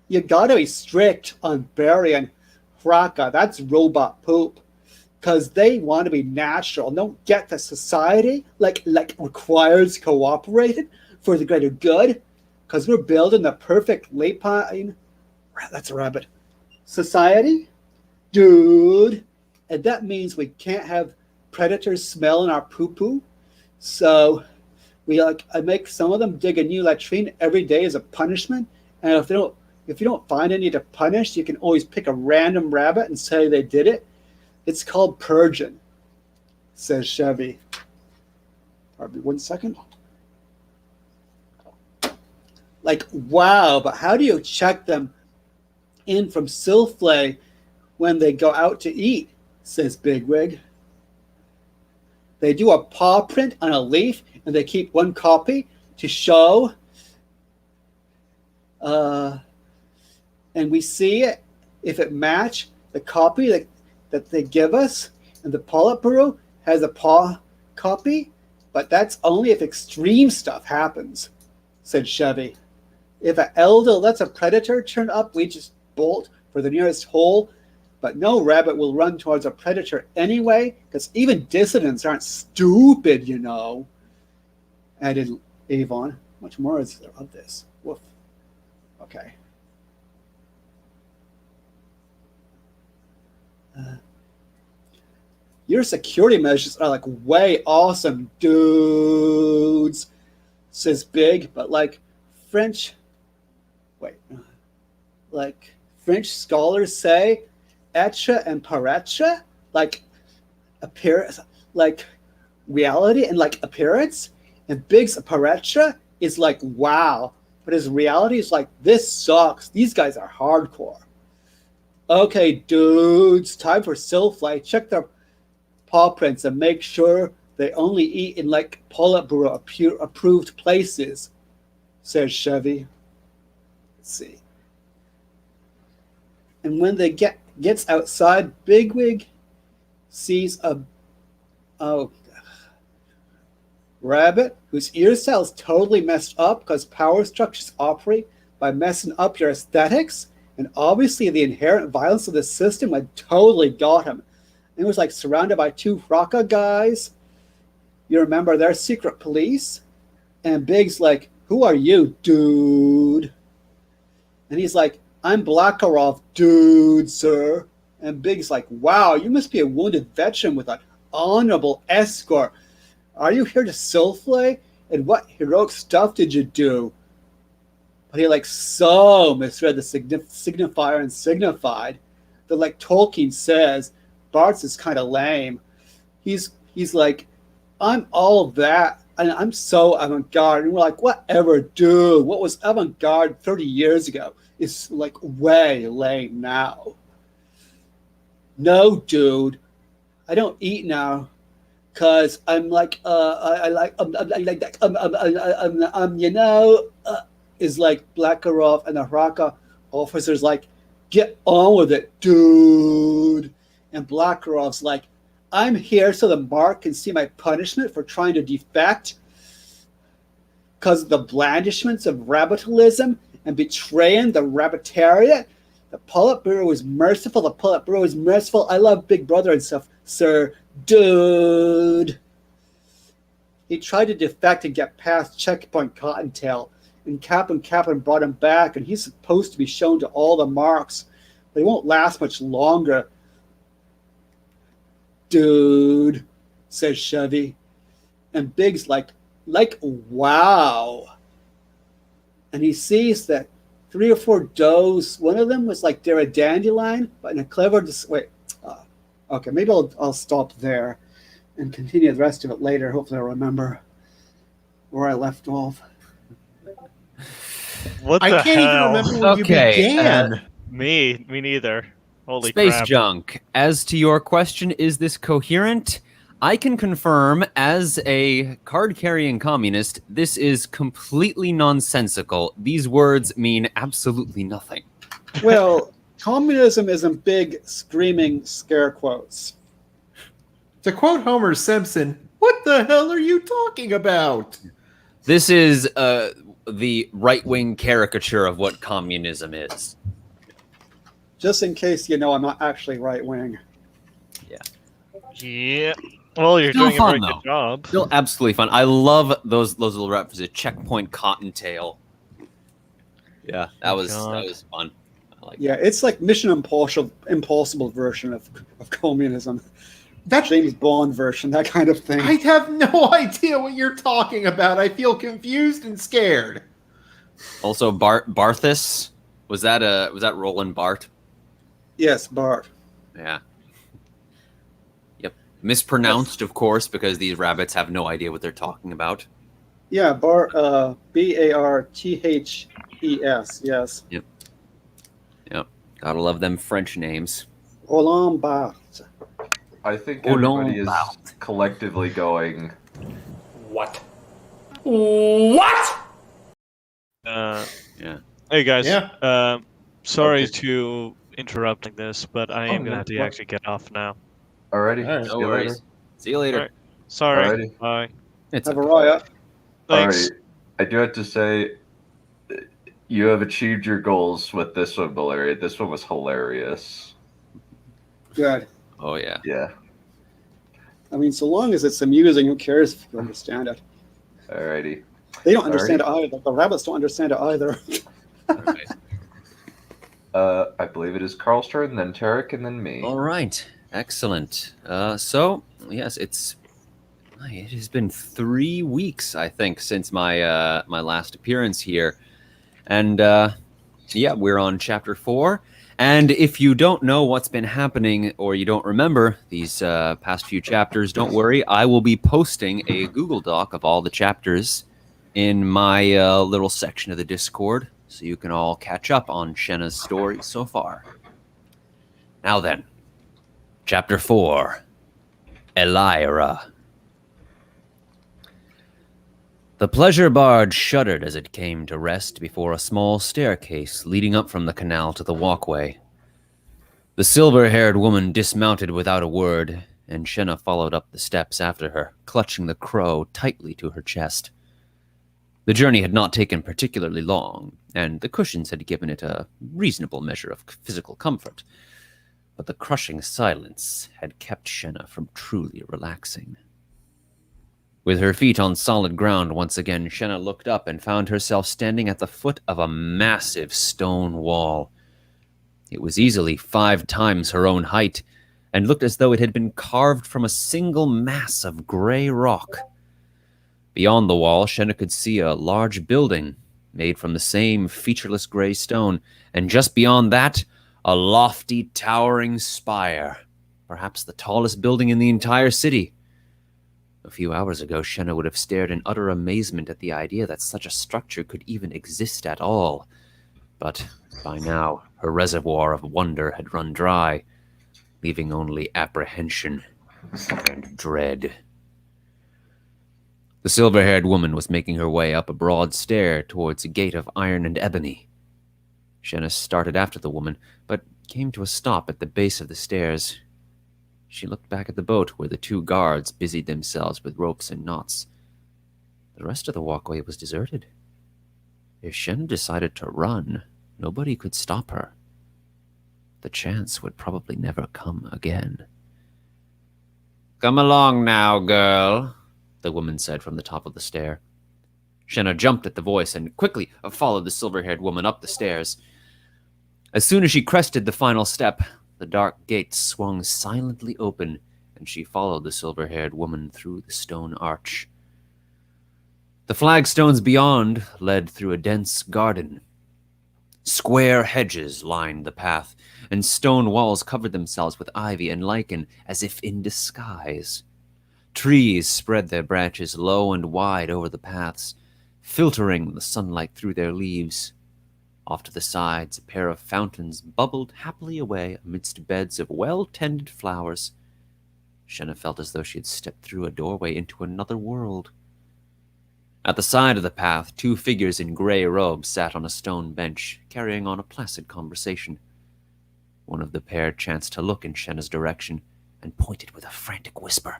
You gotta be strict on Balerion Hraka. That's robot poop. Because they want to be natural. Don't get the society like requires cooperated for the greater good. Because we're building the perfect lapine. That's a rabbit. Society? Dude. And that means we can't have predators smelling our poo-poo. So I make some of them dig a new latrine every day as a punishment. And if you don't find any to punish, you can always pick a random rabbit and say they did it. It's called purging, says Chevy. Probably 1 second. Like, wow, but how do you check them in from Silflay when they go out to eat, says Bigwig. They do a paw print on a leaf, and they keep one copy to show. And we see it, if it match the copy that they give us, and the Politburo has a paw copy, but that's only if extreme stuff happens, said Chevy. If an elder lets a predator turn up, we just bolt for the nearest hole, but no rabbit will run towards a predator anyway, because even dissidents aren't stupid, you know, added Avon. Much more is there of this? Woof. Okay. Your security measures are like way awesome, dudes, says Big, but like French scholars say, etre and paraître, like appearance, like reality and like appearance, and Big's paraître is like wow, but his reality is like this sucks. These guys are hardcore. Okay, dudes, time for Silflay. Check their paw prints and make sure they only eat in like Politburo approved places, says Chevy. Let's see. And when they gets outside, Bigwig sees a rabbit whose ear cells totally messed up because power structures operate by messing up your aesthetics. And obviously the inherent violence of the system had totally got him. And it was like surrounded by 2 Hraka guys. You remember they're secret police? And Big's like, who are you, dude? And he's like, I'm Blackarov, dude, sir. And Big's like, wow, you must be a wounded veteran with an honorable escort. Are you here to Silflay? And what heroic stuff did you do? But he like so misread the signifier and signified that, like Tolkien says, Bart's is kind of lame. He's like, I'm all of that, and I'm so avant-garde. And we're like, whatever, dude. What was avant-garde 30 years ago is like way lame now. No, dude, I don't eat now, cause I'm like, is like Blackarov and the Hraka officers like, get on with it, dude. And Blackarov's like, I'm here so the Mark can see my punishment for trying to defect because of the blandishments of rabbitalism and betraying the rabbitariat. The Politburo is merciful. The Politburo is merciful. I love Big Brother and stuff, sir. Dude. He tried to defect and get past Checkpoint Cottontail, and Captain brought him back, and he's supposed to be shown to all the marks. They won't last much longer. Dude, says Chevy. And Big's like, wow. And he sees that 3 or 4 does, one of them was like Dandelion, but in a clever okay, maybe I'll stop there and continue the rest of it later. Hopefully I'll remember where I left off. What I the can't hell? even remember where you began. Me neither. Holy Space crap. Junk. As to your question, is this coherent? I can confirm, as a card-carrying communist, this is completely nonsensical. These words mean absolutely nothing. Well, Communism is in big, screaming scare quotes. To quote Homer Simpson, what the hell are you talking about? This is the right-wing caricature of what communism is. Just in case you know I'm not actually right-wing. Yeah. Well, you're Still doing fun, a very though. good job. Still absolutely fun. I love those little references. Checkpoint Cottontail. Yeah, that was fun. I like Yeah, it's like Mission Impossible version of communism. That James Bond version, that kind of thing. I have no idea what you're talking about. I feel confused and scared. Also, Barthus, was that Roland Bart? Yes, Bart. Yeah. Yep. Mispronounced, of course, because these rabbits have no idea what they're talking about. Yeah, Bart. Barthes. Yes. Yep. Gotta love them French names. Roland Barthes. I think Oh, no. everybody is collectively going. What? What? Yeah. Hey guys. Yeah. Sorry Okay. to interrupt like this, but I am no, gonna have to what? actually get off now. Alrighty. All right. See No you worries. later. See you later. Alright. Sorry. Alrighty. Bye. It's Have a okay. riot. Thanks. Alrighty. I do have to say, you have achieved your goals with this one, Balerion. This one was hilarious. Good. Oh yeah. Yeah. I mean, so long as it's amusing, who cares if you understand it? Alrighty. They don't understand it either. The rabbits don't understand it either. Right. I believe it is Carl's turn, then Tarek, and then me. All right. Excellent. So yes, it has been 3 weeks, I think, since my my last appearance here, and yeah, we're on chapter 4. And if you don't know what's been happening or you don't remember these past few chapters, don't worry. I will be posting a Google Doc of all the chapters in my little section of the Discord, so you can all catch up on Shenna's story so far. Now then, chapter 4, Elira. The pleasure barge shuddered as it came to rest before a small staircase leading up from the canal to the walkway. The silver-haired woman dismounted without a word, and Shenna followed up the steps after her, clutching the crow tightly to her chest. The journey had not taken particularly long, and the cushions had given it a reasonable measure of physical comfort, but the crushing silence had kept Shenna from truly relaxing. With her feet on solid ground once again, Shenna looked up and found herself standing at the foot of a massive stone wall. It was easily 5 times her own height, and looked as though it had been carved from a single mass of gray rock. Beyond the wall, Shenna could see a large building, made from the same featureless gray stone, and just beyond that, a lofty, towering spire, perhaps the tallest building in the entire city. A few hours ago, Shenna would have stared in utter amazement at the idea that such a structure could even exist at all. But by now, her reservoir of wonder had run dry, leaving only apprehension and dread. The silver-haired woman was making her way up a broad stair towards a gate of iron and ebony. Shenna started after the woman, but came to a stop at the base of the stairs. She looked back at the boat where the 2 guards busied themselves with ropes and knots. The rest of the walkway was deserted. If Shenna decided to run, nobody could stop her. The chance would probably never come again. "Come along now, girl," the woman said from the top of the stair. Shenna jumped at the voice and quickly followed the silver-haired woman up the stairs. As soon as she crested the final step, the dark gate swung silently open, and she followed the silver-haired woman through the stone arch. The flagstones beyond led through a dense garden. Square hedges lined the path, and stone walls covered themselves with ivy and lichen as if in disguise. Trees spread their branches low and wide over the paths, filtering the sunlight through their leaves. Off to the sides, a pair of fountains bubbled happily away amidst beds of well-tended flowers. Shenna felt as though she had stepped through a doorway into another world. At the side of the path, 2 figures in gray robes sat on a stone bench, carrying on a placid conversation. One of the pair chanced to look in Shenna's direction and pointed with a frantic whisper.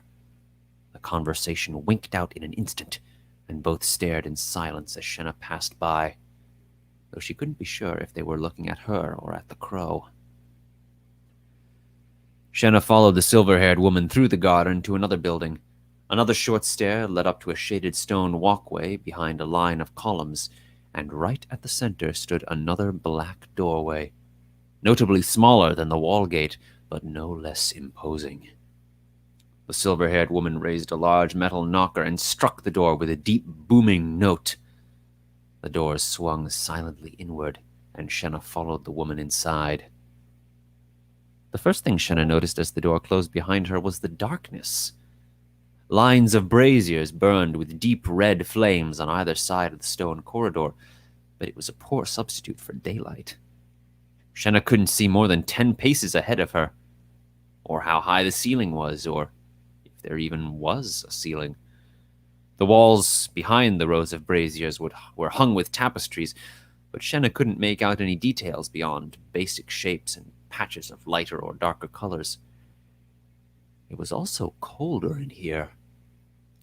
The conversation winked out in an instant, and both stared in silence as Shenna passed by, though she couldn't be sure if they were looking at her or at the crow. Shenna followed the silver-haired woman through the garden to another building. Another short stair led up to a shaded stone walkway behind a line of columns, and right at the center stood another black doorway, notably smaller than the wall gate, but no less imposing. The silver-haired woman raised a large metal knocker and struck the door with a deep, booming note. The door swung silently inward, and Shenna followed the woman inside. The first thing Shenna noticed as the door closed behind her was the darkness. Lines of braziers burned with deep red flames on either side of the stone corridor, but it was a poor substitute for daylight. Shenna couldn't see more than 10 paces ahead of her, or how high the ceiling was, or if there even was a ceiling. The walls behind the rows of braziers were hung with tapestries, but Shenna couldn't make out any details beyond basic shapes and patches of lighter or darker colors. It was also colder in here.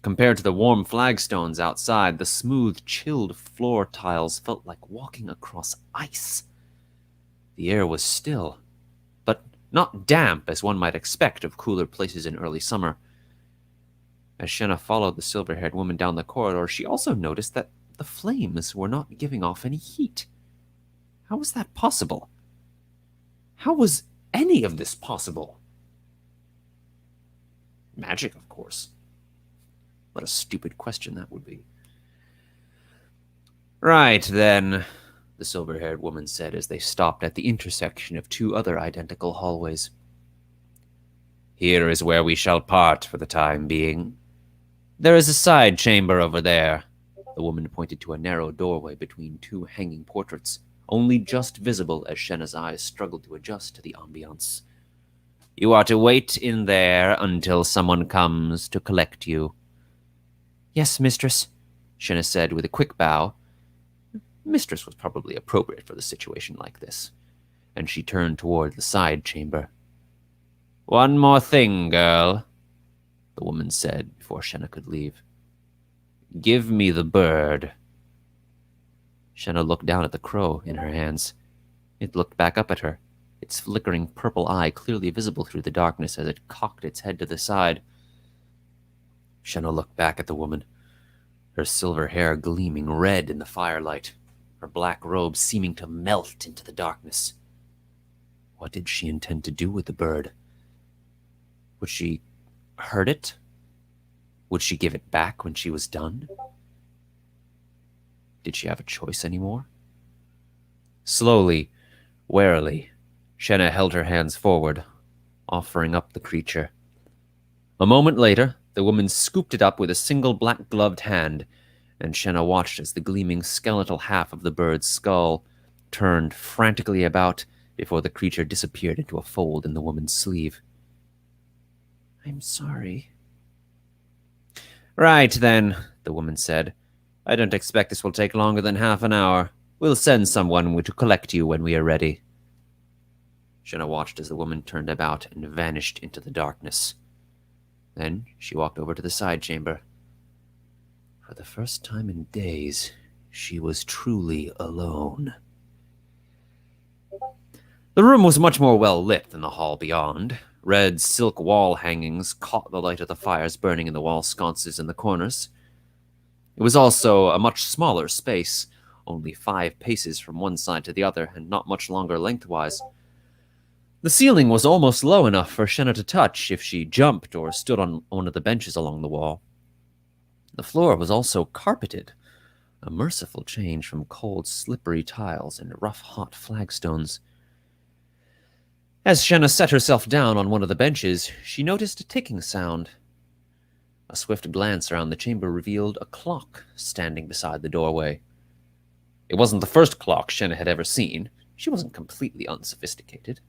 Compared to the warm flagstones outside, the smooth, chilled floor tiles felt like walking across ice. The air was still, but not damp as one might expect of cooler places in early summer. As Shenna followed the silver-haired woman down the corridor, she also noticed that the flames were not giving off any heat. How was that possible? How was any of this possible? Magic, of course. What a stupid question that would be. Right, then, the silver-haired woman said as they stopped at the intersection of two other identical hallways. Here is where we shall part for the time being. There is a side chamber over there. The woman pointed to a narrow doorway between two hanging portraits, only just visible as Shenna's eyes struggled to adjust to the ambiance. You are to wait in there until someone comes to collect you. Yes, mistress, Shenna said with a quick bow. Mistress was probably appropriate for the situation like this, and she turned toward the side chamber. One more thing, girl, the woman said before Shenna could leave. Give me the bird. Shenna looked down at the crow in her hands. It looked back up at her, its flickering purple eye clearly visible through the darkness as it cocked its head to the side. Shenna looked back at the woman, her silver hair gleaming red in the firelight, her black robe seeming to melt into the darkness. What did she intend to do with the bird? Would she hurt it? Would she give it back when she was done? Did she have a choice anymore? Slowly, warily, Shenna held her hands forward, offering up the creature. A moment later, the woman scooped it up with a single black-gloved hand, and Shenna watched as the gleaming skeletal half of the bird's skull turned frantically about before the creature disappeared into a fold in the woman's sleeve. I'm sorry. Right, then, the woman said. I don't expect this will take longer than half an hour. We'll send someone to collect you when we are ready. Shenna watched as the woman turned about and vanished into the darkness. Then she walked over to the side chamber. For the first time in days, she was truly alone. The room was much more well lit than the hall beyond. Red silk wall hangings caught the light of the fires burning in the wall sconces in the corners. It was also a much smaller space, only 5 paces from one side to the other, and not much longer lengthwise. The ceiling was almost low enough for Shenna to touch if she jumped or stood on one of the benches along the wall. The floor was also carpeted, a merciful change from cold, slippery tiles and rough, hot flagstones. As Shenna set herself down on one of the benches, she noticed a ticking sound. A swift glance around the chamber revealed a clock standing beside the doorway. It wasn't the first clock Shenna had ever seen. She wasn't completely unsophisticated.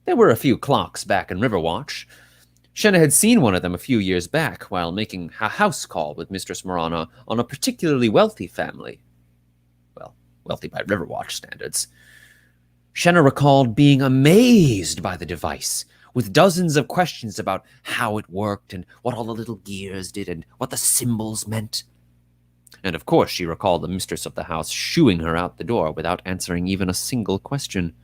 There were a few clocks back in Riverwatch. Shenna had seen one of them a few years back while making a house call with Mistress Marana on a particularly wealthy family. Well, wealthy by Riverwatch standards. Shenna recalled being amazed by the device, with dozens of questions about how it worked and what all the little gears did and what the symbols meant. And of course, she recalled the mistress of the house shooing her out the door without answering even a single question.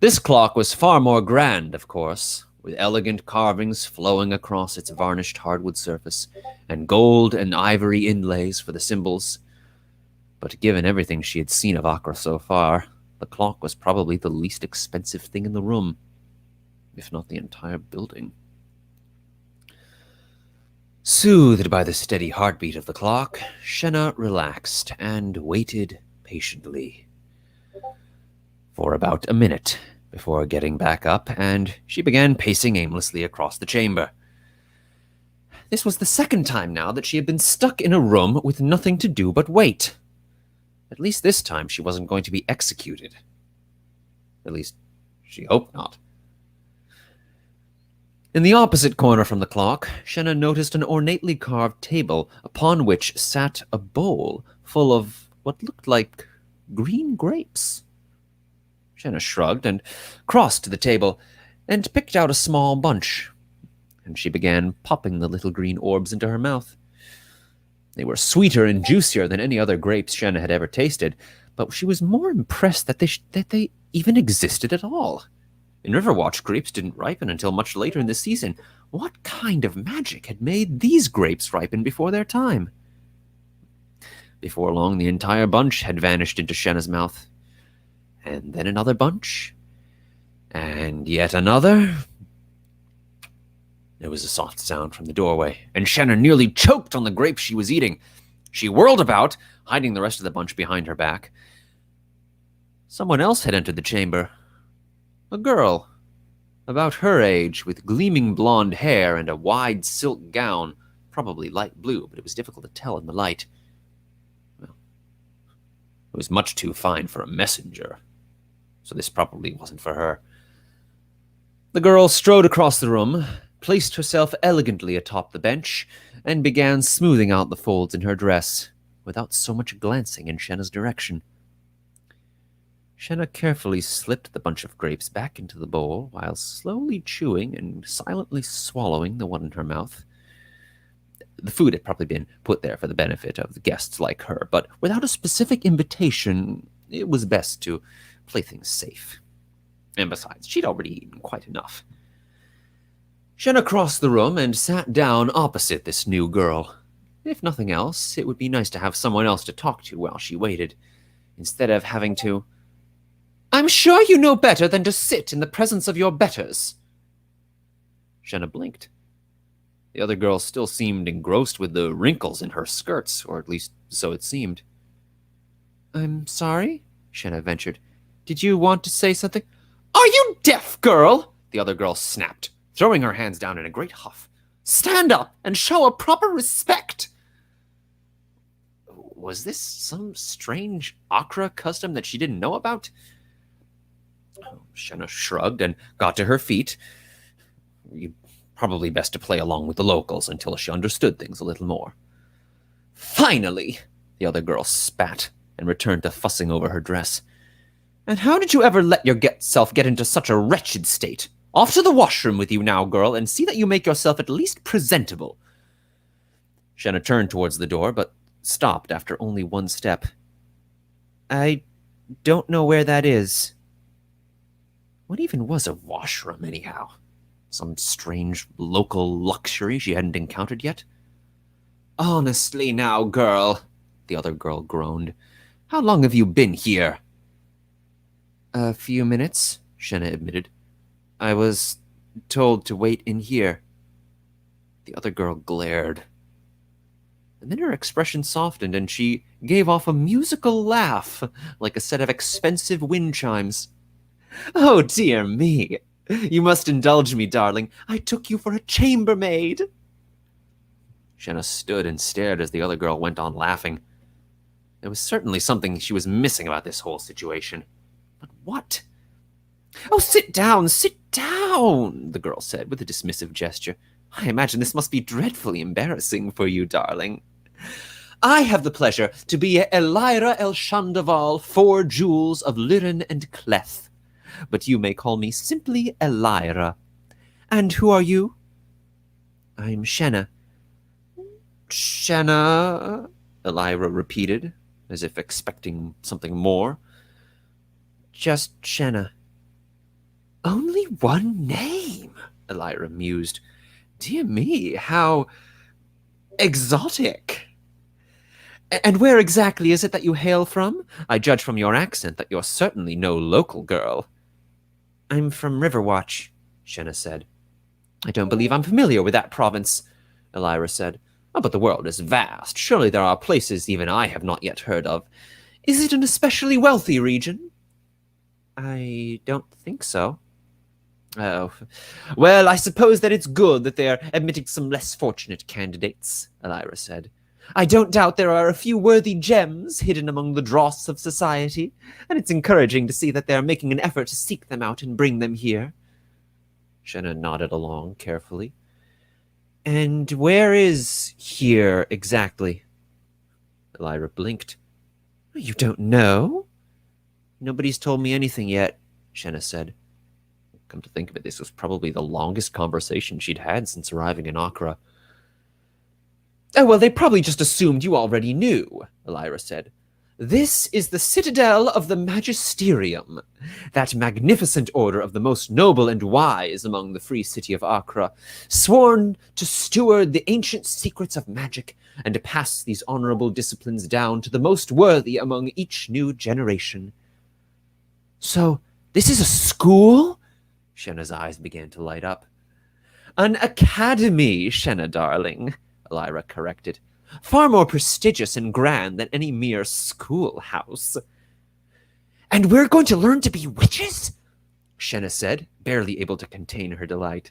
This clock was far more grand, of course, with elegant carvings flowing across its varnished hardwood surface, and gold and ivory inlays for the symbols. But given everything she had seen of Accra so far, the clock was probably the least expensive thing in the room, if not the entire building. Soothed by the steady heartbeat of the clock, Shenna relaxed and waited patiently for about a minute before getting back up, and she began pacing aimlessly across the chamber. This was the second time now that she had been stuck in a room with nothing to do but wait. At least this time she wasn't going to be executed. At least, she hoped not. In the opposite corner from the clock, Shenna noticed an ornately carved table upon which sat a bowl full of what looked like green grapes. Shenna shrugged and crossed to the table and picked out a small bunch, and she began popping the little green orbs into her mouth. They were sweeter and juicier than any other grapes Shenna had ever tasted, but she was more impressed that they even existed at all. In Riverwatch, grapes didn't ripen until much later in the season. What kind of magic had made these grapes ripen before their time? Before long, the entire bunch had vanished into Shenna's mouth. And then another bunch. And yet another. There was a soft sound from the doorway, and Shenna nearly choked on the grapes she was eating. She whirled about, hiding the rest of the bunch behind her back. Someone else had entered the chamber. A girl, about her age, with gleaming blonde hair and a wide silk gown, probably light blue, but it was difficult to tell in the light. Well, it was much too fine for a messenger, so this probably wasn't for her. The girl strode across the room, placed herself elegantly atop the bench, and began smoothing out the folds in her dress, without so much glancing in Shenna's direction. Shenna carefully slipped the bunch of grapes back into the bowl, while slowly chewing and silently swallowing the one in her mouth. The food had probably been put there for the benefit of the guests like her, but without a specific invitation, it was best to play things safe. And besides, she'd already eaten quite enough. Shenna crossed the room and sat down opposite this new girl. If nothing else, it would be nice to have someone else to talk to while she waited, instead of having to... "I'm sure you know better than to sit in the presence of your betters." Shenna blinked. The other girl still seemed engrossed with the wrinkles in her skirts, or at least so it seemed. "I'm sorry?" Shenna ventured. "Did you want to say something?" "Are you deaf, girl?" the other girl snapped, throwing her hands down in a great huff. "Stand up and show a proper respect." Was this some strange Accra custom that she didn't know about? Shenna shrugged and got to her feet. Probably best to play along with the locals until she understood things a little more. "Finally!" the other girl spat and returned to fussing over her dress. "And how did you ever let yourself get into such a wretched state? Off to the washroom with you now, girl, and see that you make yourself at least presentable." Shenna turned towards the door, but stopped after only one step. "I don't know where that is." What even was a washroom, anyhow? Some strange local luxury she hadn't encountered yet? "Honestly now, girl," the other girl groaned. "How long have you been here?" "A few minutes," Shenna admitted. "I was told to wait in here." The other girl glared. And then her expression softened, and she gave off a musical laugh, like a set of expensive wind chimes. "Oh, dear me. You must indulge me, darling. I took you for a chambermaid." Shenna stood and stared as the other girl went on laughing. There was certainly something she was missing about this whole situation. But what? "Oh, sit down, the girl said with a dismissive gesture. "I imagine this must be dreadfully embarrassing for you, darling." I have the pleasure to be Elira El Shandaval, 4 Jewels of Lirin and Cleth. But you may call me simply Elira. And who are you? I'm Shenna. Shenna, Elira repeated, as if expecting something more. Just Shenna. Only one name, Elira mused. Dear me, how exotic. And where exactly is it that you hail from? I judge from your accent that you're certainly no local girl. I'm from Riverwatch, Shenna said. I don't believe I'm familiar with that province, Elira said. Oh, but the world is vast. Surely there are places even I have not yet heard of. Is it an especially wealthy region? I don't think so. Oh, well, I suppose that it's good that they're admitting some less fortunate candidates, Elira said. I don't doubt there are a few worthy gems hidden among the dross of society, and it's encouraging to see that they're making an effort to seek them out and bring them here. Shenna nodded along carefully. And where is here exactly? Elira blinked. You don't know? Nobody's told me anything yet, Shenna said. Come to think of it, this was probably the longest conversation she'd had since arriving in Accra. Oh, well, they probably just assumed you already knew, Elira said. This is the citadel of the Magisterium, that magnificent order of the most noble and wise among the free city of Accra, sworn to steward the ancient secrets of magic and to pass these honorable disciplines down to the most worthy among each new generation. So, this is a school? Shenna's eyes began to light up. An academy, Shenna darling, Elira corrected. Far more prestigious and grand than any mere schoolhouse. And we're going to learn to be witches? Shenna said, barely able to contain her delight.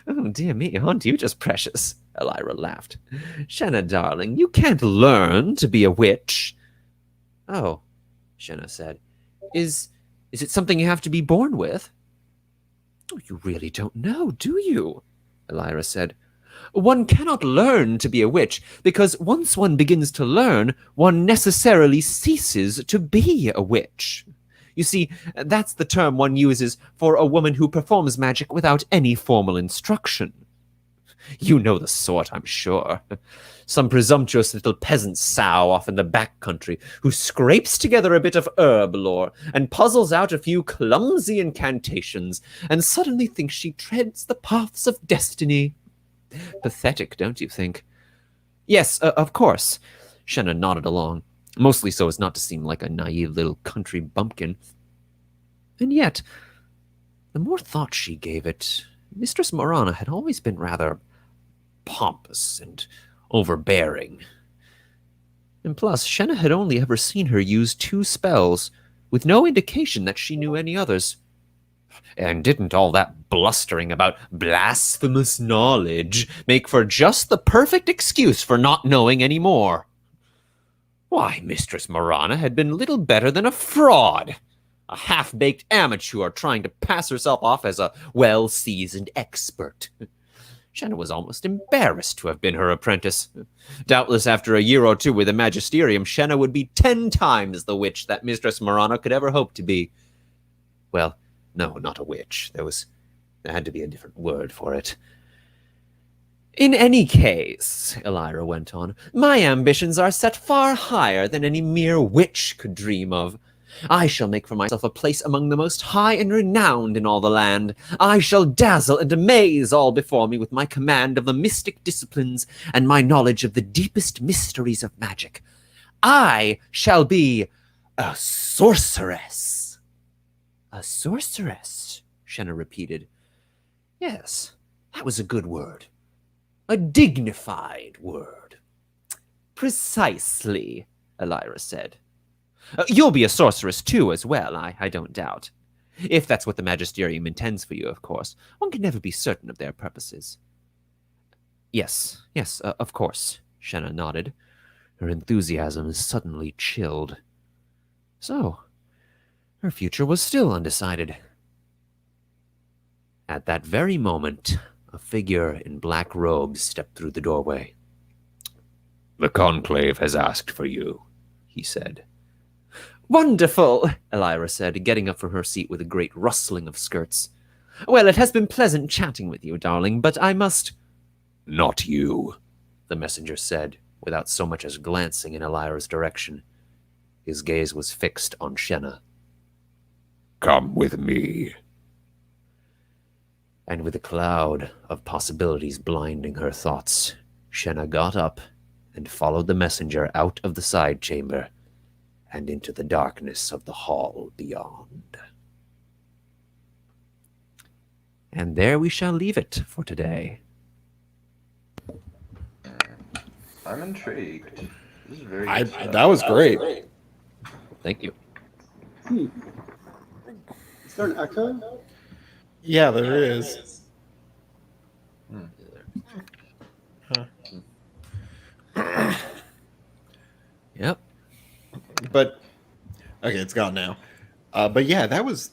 Oh, dear me, aren't you just precious? Elira laughed. Shenna, darling, you can't learn to be a witch. Oh, Shenna said. Is it something you have to be born with? Oh, you really don't know, do you? Elira said. One cannot learn to be a witch, because once one begins to learn, one necessarily ceases to be a witch. You see, that's the term one uses for a woman who performs magic without any formal instruction. You know the sort, I'm sure. Some presumptuous little peasant sow off in the back country who scrapes together a bit of herb lore and puzzles out a few clumsy incantations and suddenly thinks she treads the paths of destiny. Pathetic, don't you think? Yes, of course. Shenna nodded along, mostly so as not to seem like a naive little country bumpkin. And yet, the more thought she gave it, Mistress Morana had always been rather pompous and overbearing. And plus, Shenna had only ever seen her use 2 spells, with no indication that she knew any others. And didn't all that blustering about blasphemous knowledge make for just the perfect excuse for not knowing any more? Why, Mistress Morana had been little better than a fraud, a half-baked amateur trying to pass herself off as a well-seasoned expert. Shenna was almost embarrassed to have been her apprentice. Doubtless after a year or 2 with the Magisterium, Shenna would be 10 times the witch that Mistress Morana could ever hope to be. Well, no, not a witch. There had to be a different word for it. In any case, Elira went on, my ambitions are set far higher than any mere witch could dream of. I shall make for myself a place among the most high and renowned in all the land. I shall dazzle and amaze all before me with my command of the mystic disciplines and my knowledge of the deepest mysteries of magic. I shall be a sorceress. A sorceress, Shenna repeated. Yes, that was a good word. A dignified word. Precisely, Elira said. You'll be a sorceress too, as well, I don't doubt. If that's what the Magisterium intends for you, of course. One can never be certain of their purposes. Yes, of course, Shenna nodded. Her enthusiasm suddenly chilled. So, her future was still undecided. At that very moment, a figure in black robes stepped through the doorway. The Conclave has asked for you, he said. Wonderful, Elira said, getting up from her seat with a great rustling of skirts. Well, it has been pleasant chatting with you, darling, but I must... Not you, the messenger said, without so much as glancing in Elira's direction. His gaze was fixed on Shenna. Come with me. And with a cloud of possibilities blinding her thoughts, Shenna got up and followed the messenger out of the side chamber and into the darkness of the hall beyond. And there we shall leave it for today. I'm intrigued. This is very. That was great. Thank you. Is there an echo? Yeah, there is. Yep. But okay, it's gone now. But yeah, that was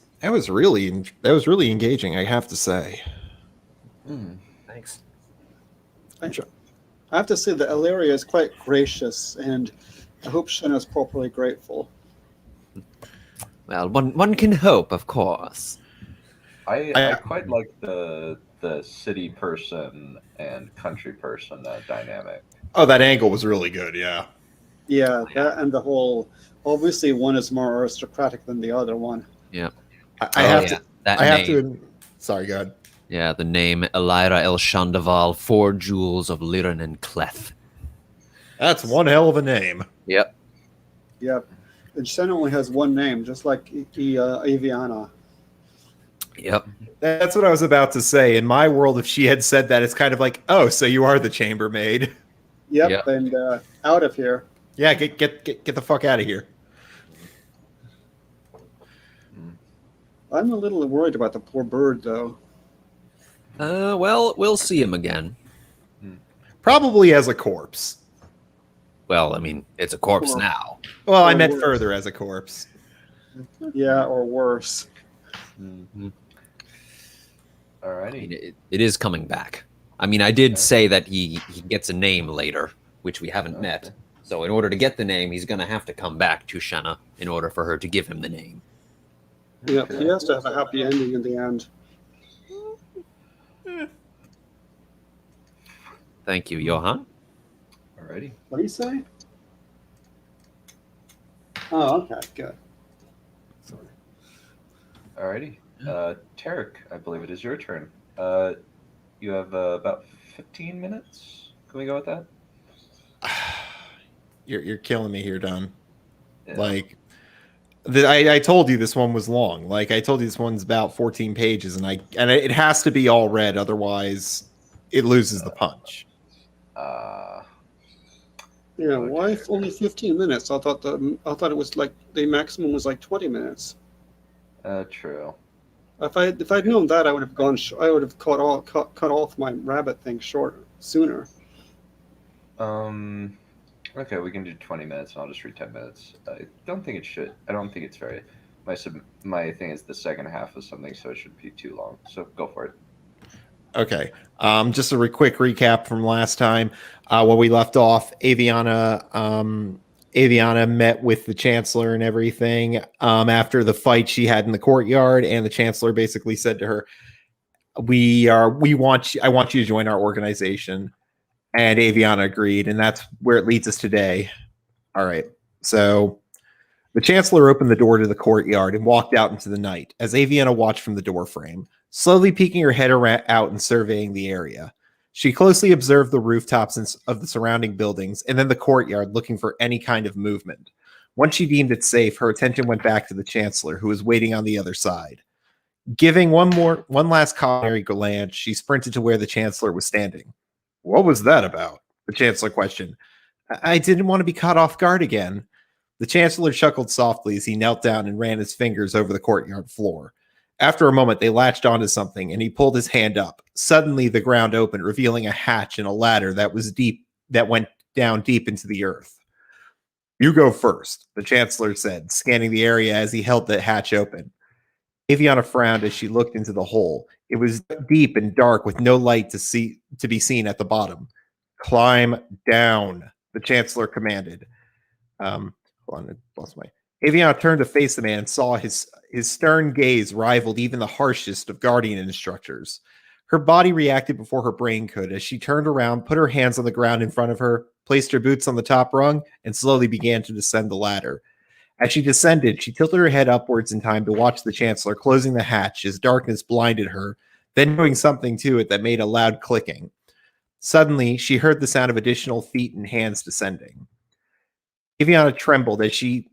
really engaging, I have to say. Thanks. I have to say that Illyria is quite gracious, and I hope Shenna's properly grateful. Well, one can hope, of course. I quite like the city person and country person dynamic. Oh, that angle was really good. Yeah. Yeah, that and the whole. Obviously, one is more aristocratic than the other one. Yeah. I have to. Sorry, go ahead. Yeah, the name Elira El Shandaval, 4 Jewels of Liren and Cleth. That's one hell of a name. Yep. Yep. And Shenna only has one name, just like Aviana. Yep. That's what I was about to say. In my world, if she had said that, it's kind of like, oh, so you are the chambermaid. Yep. And out of here. Yeah, get the fuck out of here. I'm a little worried about the poor bird, though. Well, we'll see him again. Probably as a corpse. Well, I mean, it's a corpse now. Well, I Or meant worse. further as a corpse. Yeah, or worse. Alrighty. I mean, it is coming back. I mean, I did say that he gets a name later, which we haven't met. So in order to get the name, he's going to have to come back to Shenna in order for her to give him the name. Yep, he has to have a happy ending in the end. Thank you, Johan. Alrighty. What do you say? Oh, okay, good. Sorry. Alrighty. Tarek, I believe it is your turn. You have about 15 minutes. Can we go with that? You're killing me here, Don. Yeah. Like, I told you this one was long. Like, I told you this one's about 14 pages, and it has to be all read, otherwise it loses the punch. Yeah, why only 15 minutes? I thought it was like the maximum was like 20 minutes. True. If I'd known that, I would have gone. I would have cut off my rabbit thing short sooner. Okay, we can do 20 minutes, and I'll just read 10 minutes. I don't think it should. I don't think it's very. My thing is the second half of something, so it shouldn't be too long. So go for it. Okay. Just a quick recap from last time. When we left off, Aviana met with the Chancellor and everything after the fight she had in the courtyard, and the Chancellor basically said to her, I want you to join our organization. And Aviana agreed, and that's where it leads us today. All right. So the Chancellor opened the door to the courtyard and walked out into the night as Aviana watched from the doorframe, slowly peeking her head out and surveying the area. She closely observed the rooftops of the surrounding buildings and then the courtyard, looking for any kind of movement. Once she deemed it safe, her attention went back to the Chancellor, who was waiting on the other side. Giving one last cautionary glance, she sprinted to where the Chancellor was standing. What was that about? The Chancellor questioned. I didn't want to be caught off guard again. The Chancellor chuckled softly as he knelt down and ran his fingers over the courtyard floor. After a moment, they latched onto something, and he pulled his hand up. Suddenly, the ground opened, revealing a hatch and a ladder that went down deep into the earth. You go first, the Chancellor said, scanning the area as he held the hatch open. Aviana frowned as she looked into the hole. It was deep and dark with no light to be seen at the bottom. Climb down, the Chancellor commanded. Hold on, I lost my. Aviana turned to face the man and saw his stern gaze rivaled even the harshest of Guardian instructors. Her body reacted before her brain could as she turned around, put her hands on the ground in front of her, placed her boots on the top rung, and slowly began to descend the ladder. As she descended, she tilted her head upwards in time to watch the Chancellor closing the hatch as darkness blinded her, then doing something to it that made a loud clicking. Suddenly, she heard the sound of additional feet and hands descending. Aviana trembled as she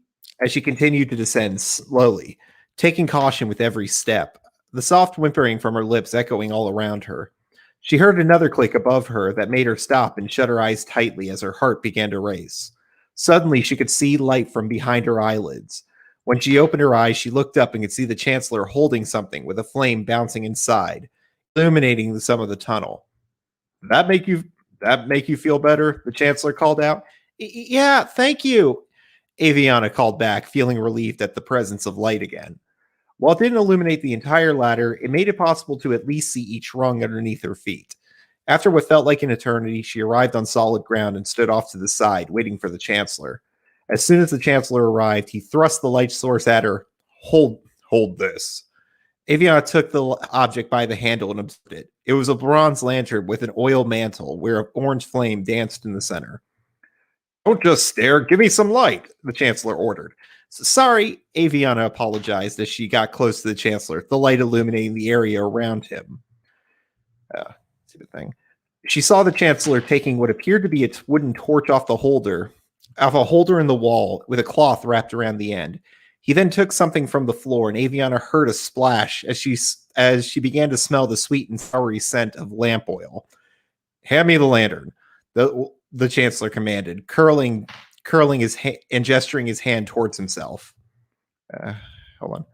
continued to descend slowly, taking caution with every step, the soft whimpering from her lips echoing all around her. She heard another click above her that made her stop and shut her eyes tightly as her heart began to race. Suddenly, she could see light from behind her eyelids. When she opened her eyes, she looked up and could see the Chancellor holding something with a flame bouncing inside, illuminating some of the tunnel. That make you feel better? The Chancellor called out. Yeah, thank you, Aviana called back, feeling relieved at the presence of light again. While it didn't illuminate the entire ladder, it made it possible to at least see each rung underneath her feet. After what felt like an eternity, she arrived on solid ground and stood off to the side, waiting for the Chancellor. As soon as the Chancellor arrived, he thrust the light source at her. Hold this. Aviana took the object by the handle and observed it. It was a bronze lantern with an oil mantle where an orange flame danced in the center. Don't just stare. Give me some light, the Chancellor ordered. Sorry, Aviana apologized as she got close to the Chancellor, the light illuminating the area around him. See the thing. She saw the Chancellor taking what appeared to be a wooden torch off a holder in the wall with a cloth wrapped around the end. He then took something from the floor, and Aviana heard a splash as she began to smell the sweet and soury scent of lamp oil. Hand me the lantern, the Chancellor commanded, curling his and gesturing his hand towards himself. Hold on.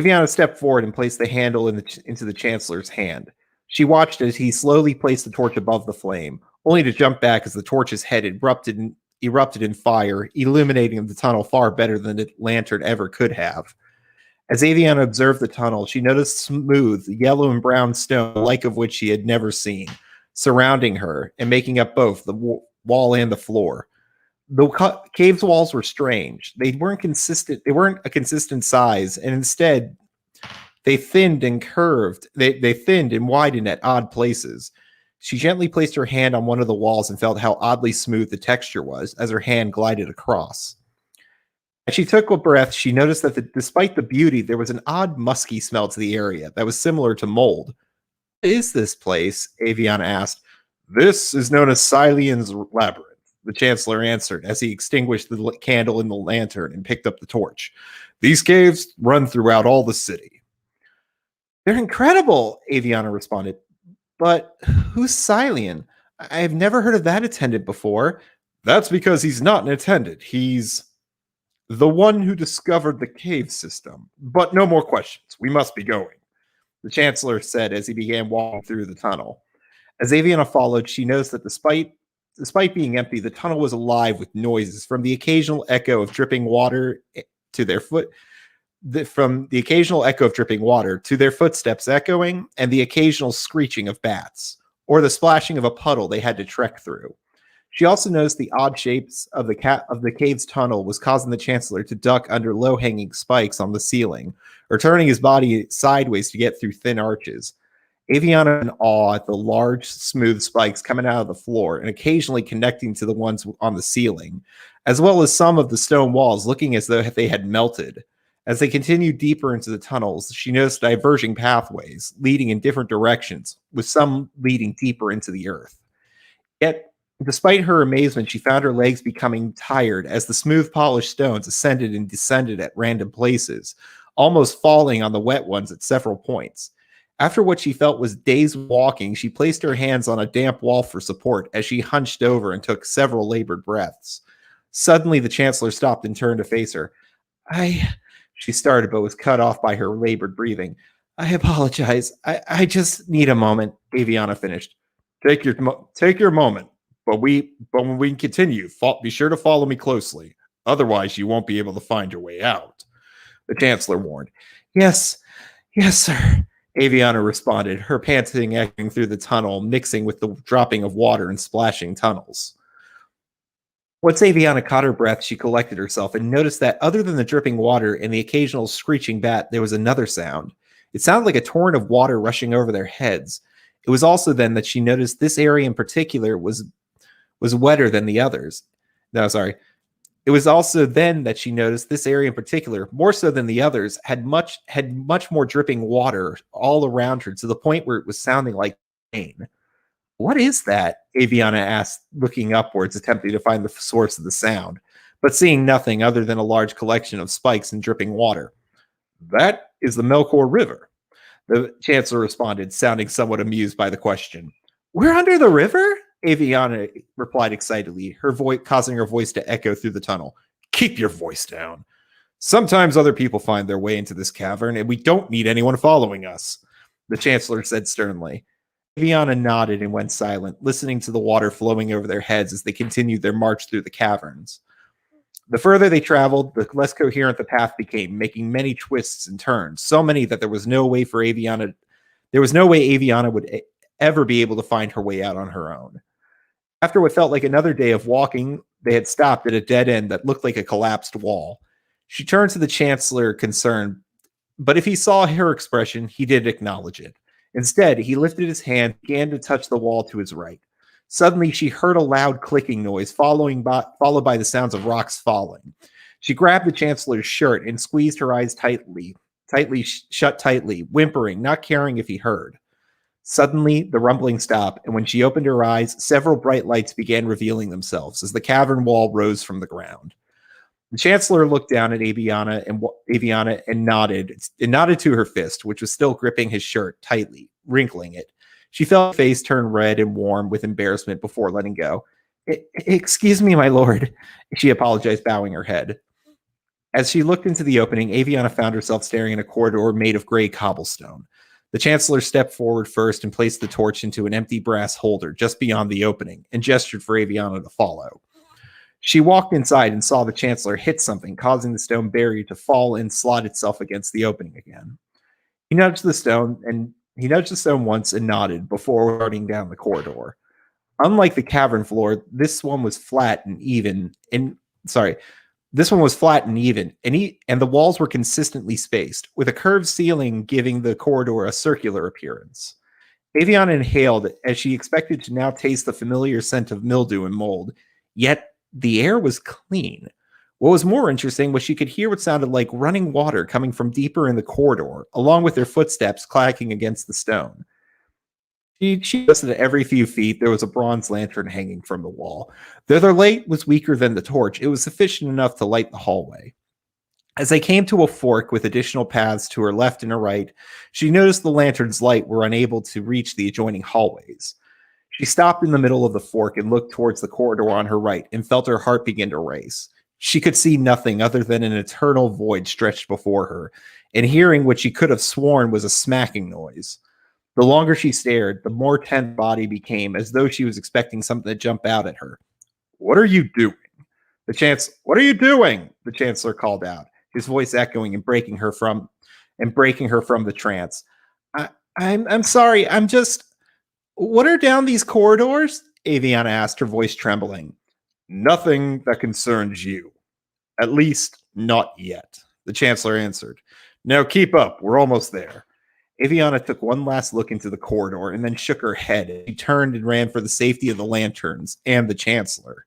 Aviana stepped forward and placed the handle into the Chancellor's hand. She watched as he slowly placed the torch above the flame, only to jump back as the torch's head erupted in fire, illuminating the tunnel far better than the lantern ever could have. As Aviana observed the tunnel, she noticed smooth, yellow and brown stone, the like of which she had never seen, surrounding her and making up both the wall and the floor. The cave's walls were strange. They weren't consistent. They weren't a consistent size, and instead, they thinned and curved. They thinned and widened at odd places. She gently placed her hand on one of the walls and felt how oddly smooth the texture was as her hand glided across. As she took a breath, she noticed that despite the beauty, there was an odd musky smell to the area that was similar to mold. What is this place? Aviana asked. This is known as Silion's Labyrinth, the Chancellor answered as he extinguished the candle in the lantern and picked up the torch. These caves run throughout all the city. They're incredible, Aviana responded. But who's Silion? I have never heard of that attendant before. That's because he's not an attendant. He's the one who discovered the cave system. But no more questions. We must be going, the Chancellor said as he began walking through the tunnel. As Aviana followed, she noticed that despite being empty, the tunnel was alive with noises, from the occasional echo of dripping water to their footsteps echoing, and the occasional screeching of bats, or the splashing of a puddle they had to trek through. She also noticed the odd shapes of the cave's tunnel was causing the Chancellor to duck under low-hanging spikes on the ceiling, or turning his body sideways to get through thin arches. Aviana in awe at the large, smooth spikes coming out of the floor and occasionally connecting to the ones on the ceiling, as well as some of the stone walls looking as though they had melted. As they continued deeper into the tunnels, she noticed diverging pathways leading in different directions, with some leading deeper into the earth. Yet, despite her amazement, she found her legs becoming tired as the smooth, polished stones ascended and descended at random places, almost falling on the wet ones at several points. After what she felt was days walking, she placed her hands on a damp wall for support as she hunched over and took several labored breaths. Suddenly, the Chancellor stopped and turned to face her. She started, but was cut off by her labored breathing. I apologize. I just need a moment, Aviana finished. Take your moment, but when we continue, be sure to follow me closely. Otherwise, you won't be able to find your way out, the Chancellor warned. Yes, sir, Aviana responded, her panting echoing through the tunnel, mixing with the dropping of water and splashing tunnels. Once Aviana caught her breath, she collected herself and noticed that other than the dripping water and the occasional screeching bat, there was another sound. It sounded like a torrent of water rushing over their heads. It was also then that she noticed this area in particular was wetter than the others. No, sorry. It was also then that she noticed this area in particular, more so than the others, had much more dripping water all around her to the point where it was sounding like rain. What is that? Aviana asked, looking upwards, attempting to find the source of the sound, but seeing nothing other than a large collection of spikes and dripping water. That is the Melkor River, the Chancellor responded, sounding somewhat amused by the question. We're under the river? Aviana replied excitedly, her voice causing her voice to echo through the tunnel. Keep your voice down. Sometimes other people find their way into this cavern, and we don't need anyone following us, the Chancellor said sternly. Aviana nodded and went silent, listening to the water flowing over their heads as they continued their march through the caverns. The further they traveled, the less coherent the path became, making many twists and turns, so many that there was no way Aviana would ever be able to find her way out on her own. After what felt like another day of walking, they had stopped at a dead end that looked like a collapsed wall. She turned to the Chancellor, concerned, but if he saw her expression, he didn't acknowledge it. Instead, he lifted his hand and began to touch the wall to his right. Suddenly, she heard a loud clicking noise, followed by the sounds of rocks falling. She grabbed the Chancellor's shirt and squeezed her eyes shut tightly, whimpering, not caring if he heard. Suddenly, the rumbling stopped, and when she opened her eyes, several bright lights began revealing themselves as the cavern wall rose from the ground. The Chancellor looked down at Aviana and nodded to her fist, which was still gripping his shirt tightly, wrinkling it. She felt her face turn red and warm with embarrassment before letting go. Excuse me, my lord, she apologized, bowing her head. As she looked into the opening, Aviana found herself staring in a corridor made of gray cobblestone. The Chancellor stepped forward first and placed the torch into an empty brass holder just beyond the opening and gestured for Aviana to follow. She walked inside and saw the Chancellor hit something, causing the stone barrier to fall and slot itself against the opening again. He nudged the stone once and nodded before running down the corridor. Unlike the cavern floor, this one was flat and even, and the walls were consistently spaced, with a curved ceiling giving the corridor a circular appearance. Aviana inhaled as she expected to now taste the familiar scent of mildew and mold, yet the air was clean. What was more interesting was she could hear what sounded like running water coming from deeper in the corridor, along with their footsteps clacking against the stone. She noticed that every few feet there was a bronze lantern hanging from the wall. Though their light was weaker than the torch, it was sufficient enough to light the hallway. As they came to a fork with additional paths to her left and her right, she noticed the lantern's light were unable to reach the adjoining hallways. She stopped in the middle of the fork and looked towards the corridor on her right and felt her heart begin to race. She could see nothing other than an eternal void stretched before her, and hearing what she could have sworn was a smacking noise. The longer she stared, the more tense her body became, as though she was expecting something to jump out at her. What are you doing? What are you doing? The Chancellor called out, his voice echoing and breaking her from the trance. I'm sorry, I'm just... What are down these corridors? Aviana asked, her voice trembling. Nothing that concerns you. At least, not yet, the Chancellor answered. Now keep up, we're almost there. Aviana took one last look into the corridor and then shook her head. She turned and ran for the safety of the lanterns and the Chancellor.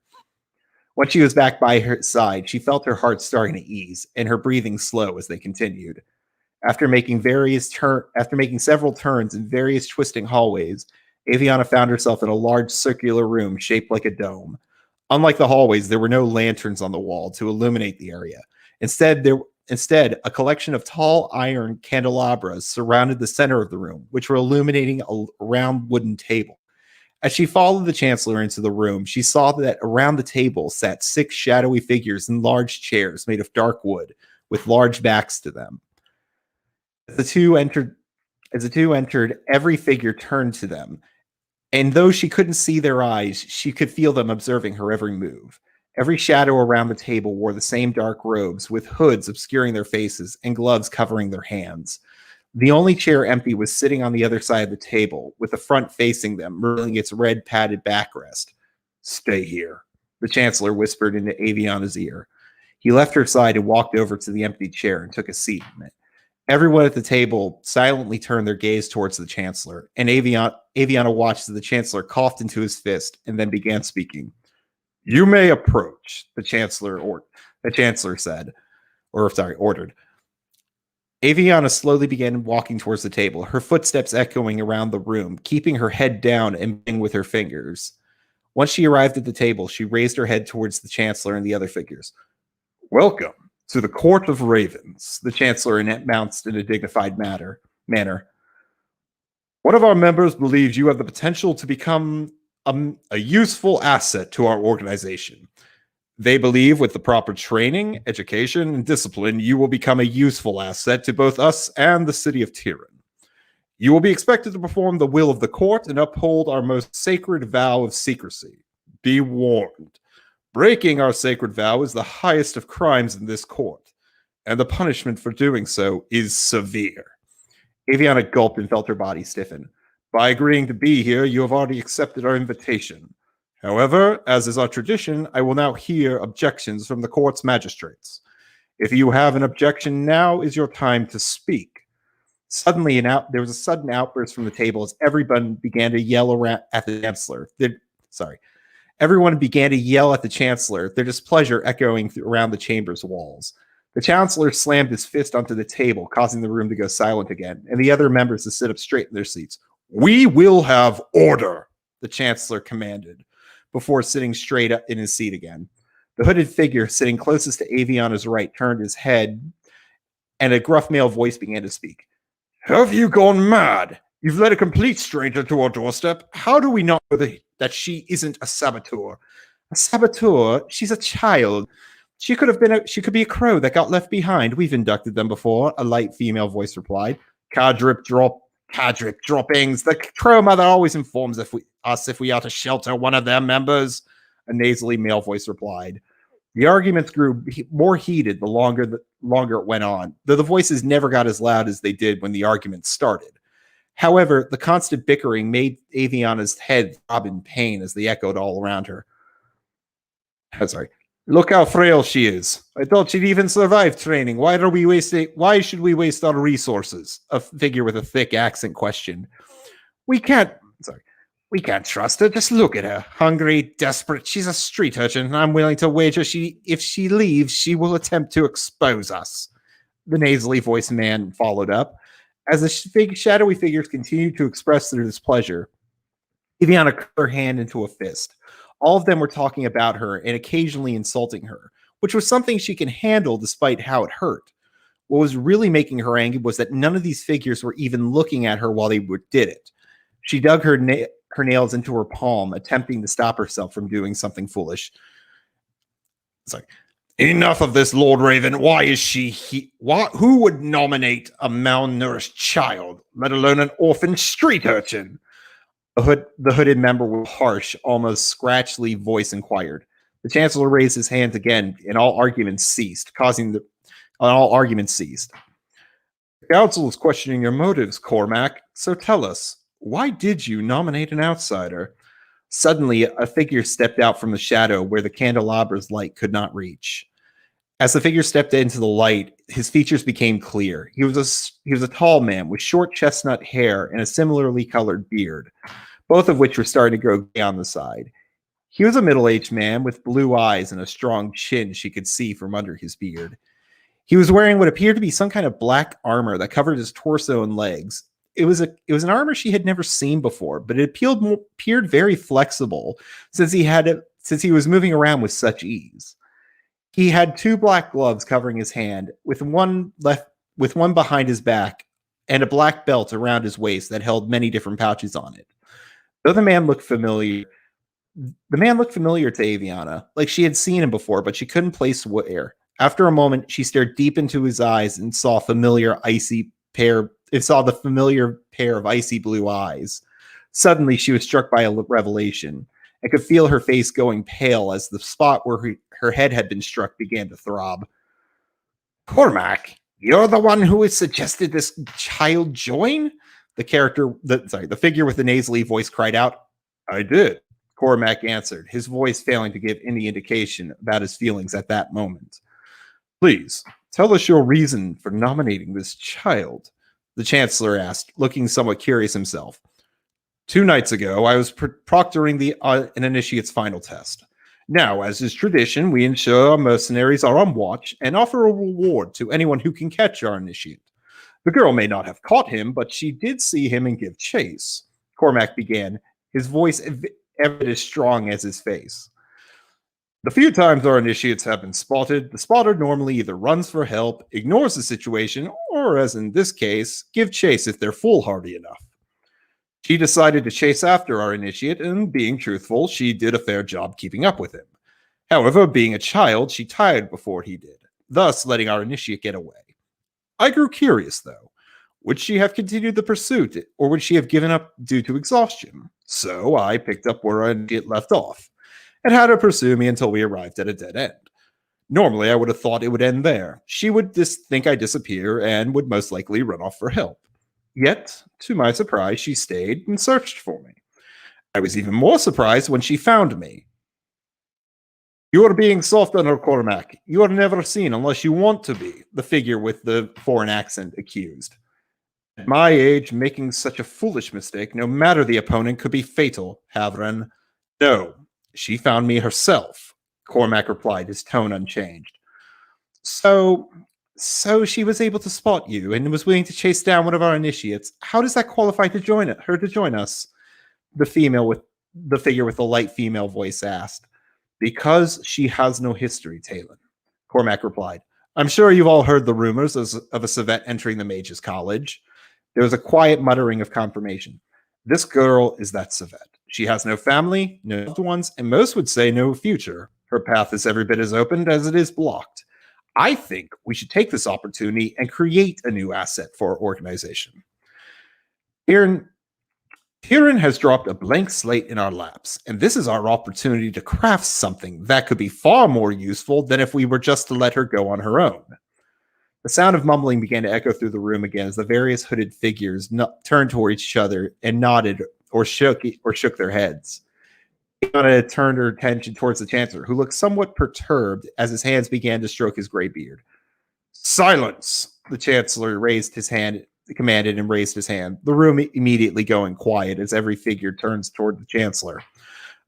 When she was back by her side, she felt her heart starting to ease and her breathing slow as they continued. After making several turns in various twisting hallways, Aviana found herself in a large circular room shaped like a dome. Unlike the hallways, there were no lanterns on the wall to illuminate the area. Instead, a collection of tall iron candelabras surrounded the center of the room, which were illuminating a round wooden table. As she followed the Chancellor into the room, she saw that around the table sat 6 shadowy figures in large chairs made of dark wood, with large backs to them. As the two entered, every figure turned to them, and though she couldn't see their eyes, she could feel them observing her every move. Every shadow around the table wore the same dark robes, with hoods obscuring their faces and gloves covering their hands. The only chair empty was sitting on the other side of the table, with the front facing them, revealing its red padded backrest. Stay here, the Chancellor whispered into Aviana's ear. He left her side and walked over to the empty chair and took a seat in it. Everyone at the table silently turned their gaze towards the Chancellor, and Aviana watched as the Chancellor coughed into his fist and then began speaking. You may approach, the Chancellor ordered. Aviana slowly began walking towards the table, her footsteps echoing around the room, keeping her head down and banging with her fingers. Once she arrived at the table, she raised her head towards the Chancellor and the other figures. Welcome to the Court of Ravens, the Chancellor announced in a dignified manner. One of our members believes you have the potential to become a useful asset to our organization. They believe with the proper training, education, and discipline, you will become a useful asset to both us and the city of Tyrann. You will be expected to perform the will of the court and uphold our most sacred vow of secrecy. Be warned. Breaking our sacred vow is the highest of crimes in this court, and the punishment for doing so is severe. Aviana gulped and felt her body stiffen. By agreeing to be here, you have already accepted our invitation. However, as is our tradition, I will now hear objections from the court's magistrates. If you have an objection, now is your time to speak. Suddenly, there was a sudden outburst from the table as everyone began to yell at the Chancellor. Everyone began to yell at the Chancellor, their displeasure echoing around the chamber's walls. The Chancellor slammed his fist onto the table, causing the room to go silent again, and the other members to sit up straight in their seats. We will have order, the Chancellor commanded, before sitting straight up in his seat again. The hooded figure sitting closest to Aviana's right turned his head, and a gruff male voice began to speak. Have you gone mad? You've let a complete stranger to our doorstep. How do we not know that she isn't a saboteur? A saboteur? She's a child. She could be a crow that got left behind. We've inducted them before, a light female voice replied. Cadrip droppings. The crow mother always informs us if we are to shelter one of their members, a nasally male voice replied. The arguments grew more heated the longer it went on, though the voices never got as loud as they did when the argument started. However, the constant bickering made Aviana's head throb in pain as they echoed all around her. Look how frail she is. I thought she'd even survive training. Why should we waste our resources? A figure with a thick accent questioned. We can't trust her. Just look at her. Hungry, desperate. She's a street urchin, and I'm willing to wager if she leaves, she will attempt to expose us. The nasally voiced man followed up. As the shadowy figures continued to express their displeasure, Aviana cut her hand into a fist. All of them were talking about her and occasionally insulting her, which was something she can handle despite how it hurt. What was really making her angry was that none of these figures were even looking at her while they did it. She dug her nails into her palm, attempting to stop herself from doing something foolish. It's like, enough of this, Lord Raven. Why is she who would nominate a malnourished child, let alone an orphan street urchin? The hooded member with harsh, almost scratchly voice inquired. The Chancellor raised his hands again, and all arguments ceased. The Council is questioning your motives, Cormac. So tell us, why did you nominate an outsider? Suddenly, a figure stepped out from the shadow where the candelabra's light could not reach. As the figure stepped into the light, his features became clear. He was a tall man with short chestnut hair and a similarly colored beard, both of which were starting to grow gray on the side. He was a middle-aged man with blue eyes and a strong chin she could see from under his beard. He was wearing what appeared to be some kind of black armor that covered his torso and legs. It was an armor she had never seen before, but it appeared very flexible since he was moving around with such ease. He had two black gloves covering his hand, with one behind his back, and a black belt around his waist that held many different pouches on it. Though the man looked familiar to Aviana, like she had seen him before, but she couldn't place where. After a moment, she stared deep into his eyes and saw the familiar pair of icy blue eyes. Suddenly, she was struck by a revelation and could feel her face going pale as the spot where her head had been struck began to throb. Cormac, you're the one who has suggested this child join? The figure with the nasally voice cried out. I did. Cormac answered, his voice failing to give any indication about his feelings at that moment. Please, tell us your reason for nominating this child, the Chancellor asked, looking somewhat curious himself. 2 nights ago, I was proctoring an initiate's final test. Now, as is tradition, we ensure our mercenaries are on watch and offer a reward to anyone who can catch our initiate. The girl may not have caught him, but she did see him and give chase. Cormac began, his voice every as strong as his face. The few times our initiates have been spotted, the spotter normally either runs for help, ignores the situation, or, as in this case, give chase if they're foolhardy enough. She decided to chase after our initiate, and being truthful, she did a fair job keeping up with him. However, being a child, she tired before he did, thus letting our initiate get away. I grew curious, though. Would she have continued the pursuit, or would she have given up due to exhaustion? So I picked up where our initiate left off, and had her pursue me until we arrived at a dead end. Normally, I would have thought it would end there. She would think I disappear, and would most likely run off for help. Yet, to my surprise, she stayed and searched for me. I was even more surprised when she found me. You are being soft on her, Cormac. You are never seen unless you want to be, the figure with the foreign accent accused. At my age, making such a foolish mistake, no matter the opponent, could be fatal, Havren. No, she found me herself, Cormac replied, his tone unchanged. So she was able to spot you and was willing to chase down one of our initiates. How does that qualify to join us? The figure with the light female voice asked. Because she has no history, Talon, Cormac replied. I'm sure you've all heard the rumors of a civet entering the Mages College. There was a quiet muttering of confirmation. This girl is that civet. She has no family, no loved ones, and most would say no future. Her path is every bit as open as it is blocked. I think we should take this opportunity and create a new asset for our organization. Tyrion has dropped a blank slate in our laps, and this is our opportunity to craft something that could be far more useful than if we were just to let her go on her own. The sound of mumbling began to echo through the room again as the various hooded figures turned toward each other and nodded or shook their heads. Iona turned her attention towards the Chancellor, who looked somewhat perturbed as his hands began to stroke his gray beard. Silence! The Chancellor commanded and raised his hand, the room immediately going quiet as every figure turns toward the Chancellor.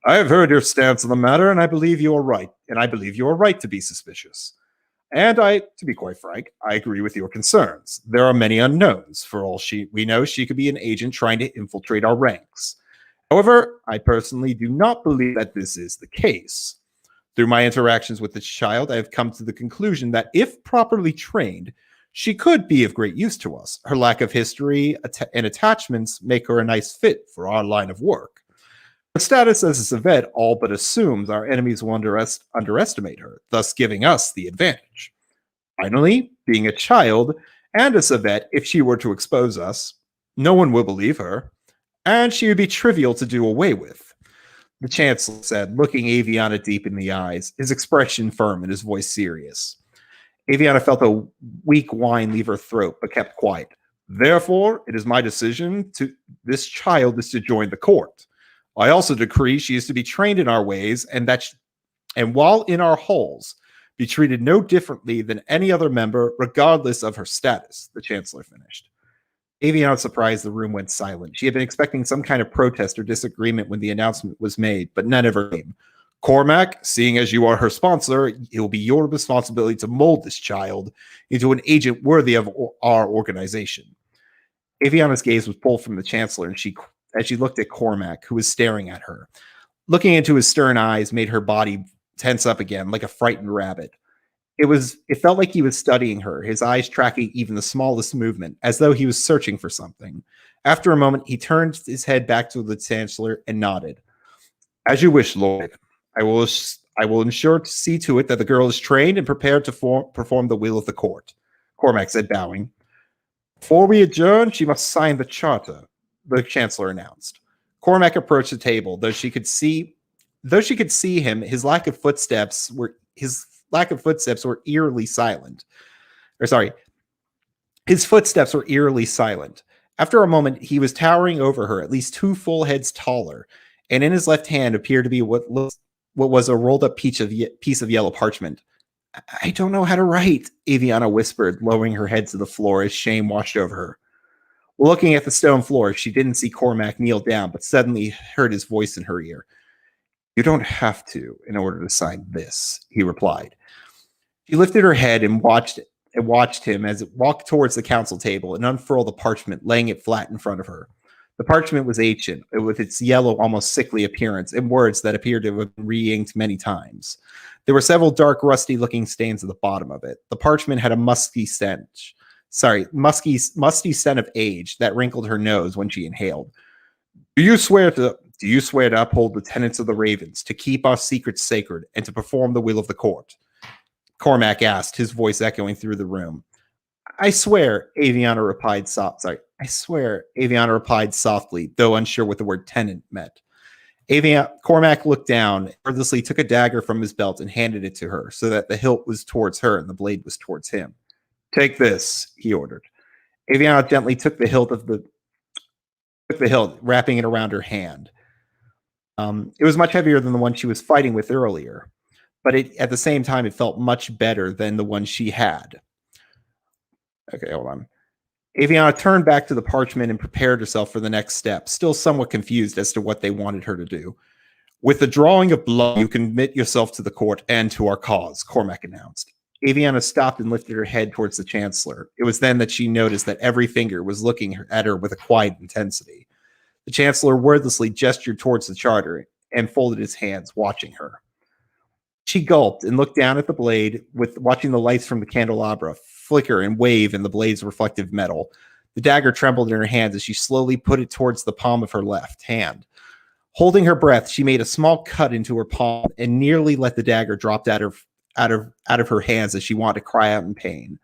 I have heard your stance on the matter, and I believe you are right. And I believe you are right to be suspicious. And to be quite frank, I agree with your concerns. There are many unknowns. For all we know, she could be an agent trying to infiltrate our ranks. However, I personally do not believe that this is the case. Through my interactions with this child, I have come to the conclusion that if properly trained, she could be of great use to us. Her lack of history and attachments make her a nice fit for our line of work. Her status as a civet all but assumes our enemies will underestimate her, thus giving us the advantage. Finally, being a child and a civet, if she were to expose us, no one will believe her, and she would be trivial to do away with. The Chancellor said, looking Aviana deep in the eyes, his expression firm and his voice serious. Aviana felt a weak whine leave her throat, but kept quiet. Therefore, it is my decision this child is to join the court. I also decree she is to be trained in our ways, and while in our halls, be treated no differently than any other member, regardless of her status, the Chancellor finished. Aviana surprised the room went silent. She had been expecting some kind of protest or disagreement when the announcement was made, but none ever came. Cormac, seeing as you are her sponsor, it will be your responsibility to mold this child into an agent worthy of our organization. Aviana's gaze was pulled from the Chancellor, and as she looked at Cormac, who was staring at her. Looking into his stern eyes made her body tense up again, like a frightened rabbit. It felt like he was studying her, his eyes tracking even the smallest movement, as though he was searching for something. After a moment, he turned his head back to the Chancellor and nodded. As you wish, Lord. I will ensure to see to it that the girl is trained and prepared to perform the will of the court, Cormac said, bowing. Before we adjourn, she must sign the charter, the Chancellor announced. Cormac approached the table, though she could see him, his footsteps were eerily silent. His footsteps were eerily silent. After a moment, he was towering over her, at least 2 full heads taller, and in his left hand appeared to be what was a rolled up piece of yellow parchment. I don't know how to write, Aviana whispered, lowering her head to the floor as shame washed over her. Looking at the stone floor, she didn't see Cormac kneel down, but suddenly heard his voice in her ear. You don't have to in order to sign this, he replied. She lifted her head and watched him as it walked towards the council table and unfurled the parchment, laying it flat in front of her. The parchment was ancient, with its yellow, almost sickly appearance, and words that appeared to have been re-inked many times. There were several dark, rusty-looking stains at the bottom of it. The parchment had a musty scent of age that wrinkled her nose when she inhaled. Do you swear to uphold the tenets of the Ravens, to keep our secrets sacred, and to perform the will of the court? Cormac asked, his voice echoing through the room. I swear, Aviana replied softly, though unsure what the word tenant meant. Cormac looked down, wordlessly took a dagger from his belt and handed it to her, so that the hilt was towards her and the blade was towards him. Take this, he ordered. Aviana gently took the hilt, wrapping it around her hand. It was much heavier than the one she was fighting with earlier, but at the same time, it felt much better than the one she had. Okay, hold on. Aviana turned back to the parchment and prepared herself for the next step, still somewhat confused as to what they wanted her to do. With the drawing of blood, you can commit yourself to the court and to our cause, Cormac announced. Aviana stopped and lifted her head towards the Chancellor. It was then that she noticed that every finger was looking at her with a quiet intensity. The Chancellor wordlessly gestured towards the charter and folded his hands, watching her. She gulped and looked down at the blade, watching the lights from the candelabra flicker and wave in the blade's reflective metal. The dagger trembled in her hands as she slowly put it towards the palm of her left hand. Holding her breath, she made a small cut into her palm and nearly let the dagger drop out of her hands as she wanted to cry out in pain.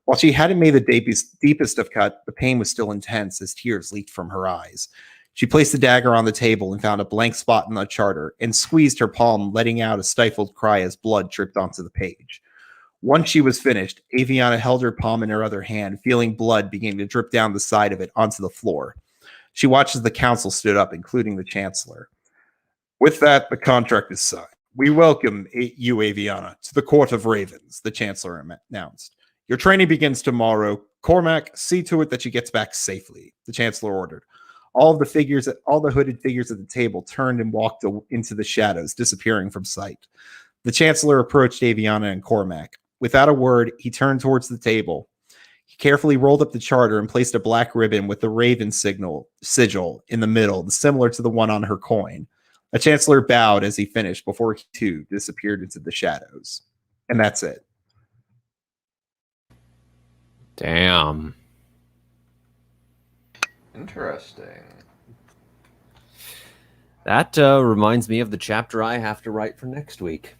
While she hadn't made the deepest of cut, the pain was still intense as tears leaked from her eyes. She placed the dagger on the table and found a blank spot in the charter and squeezed her palm, letting out a stifled cry as blood dripped onto the page. Once she was finished, Aviana held her palm in her other hand, feeling blood beginning to drip down the side of it onto the floor. She watched as the council stood up, including the Chancellor. With that, the contract is signed. We welcome you, Aviana, to the Court of Ravens, the Chancellor announced. Your training begins tomorrow. Cormac, see to it that she gets back safely, the Chancellor ordered. All the hooded figures at the table turned and walked into the shadows, disappearing from sight. The Chancellor approached Aviana and Cormac. Without a word, he turned towards the table. He carefully rolled up the charter and placed a black ribbon with the Raven sigil in the middle, similar to the one on her coin. The Chancellor bowed as he finished before he, too, disappeared into the shadows. And that's it. Damn. Interesting. That reminds me of the chapter I have to write for next week.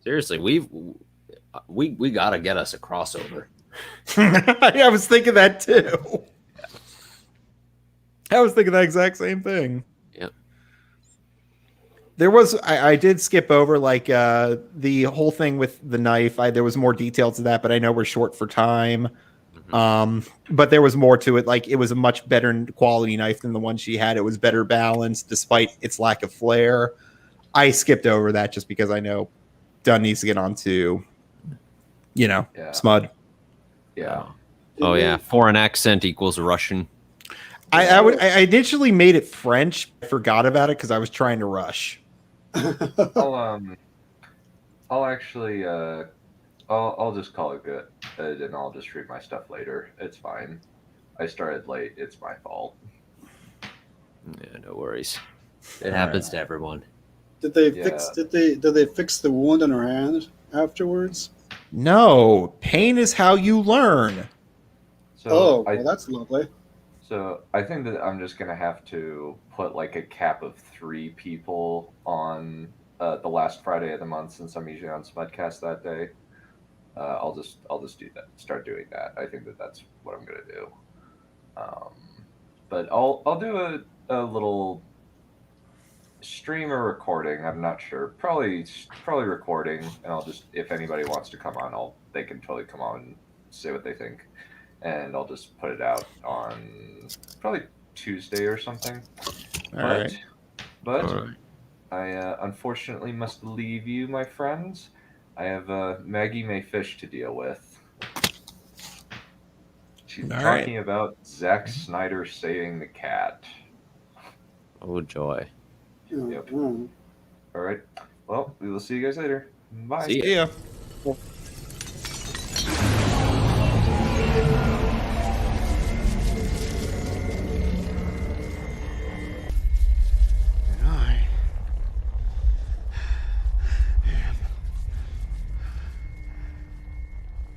Seriously, we gotta get us a crossover. I was thinking that too. I was thinking that exact same thing. Yep. There was I did skip over the whole thing with the knife. There was more detail to that, but I know we're short for time. But there was more to it. Like, it was a much better quality knife than the one she had. It was better balanced despite its lack of flair. I skipped over that just because I know Dunn needs to get on to, Smud. Yeah. Oh yeah, foreign accent equals Russian. I initially made it French. I forgot about it because I was trying to rush. I'll just call it good, and I'll just read my stuff later. It's fine. I started late. It's my fault. Yeah, no worries. It happens to everyone. Did they fix the wound on her hand afterwards? No, pain is how you learn. So well, that's lovely. So I think that I'm just gonna have to put like a cap of 3 people on the last Friday of the month, since I'm usually on Smudcast that day. I'll just do that. Start doing that. I think that's what I'm gonna do. But I'll do a little stream or recording. I'm not sure. Probably recording, and I'll just, if anybody wants to come on, they can totally come on and say what they think. and I'll just put it out on probably Tuesday or something. All right. But All right. I unfortunately must leave you, my friends. I have Maggie May Fish to deal with. She's All talking about Zack Snyder saying the cat. Oh joy. Yep. All right. Well, we will see you guys later. Bye. See ya. Yeah. Well,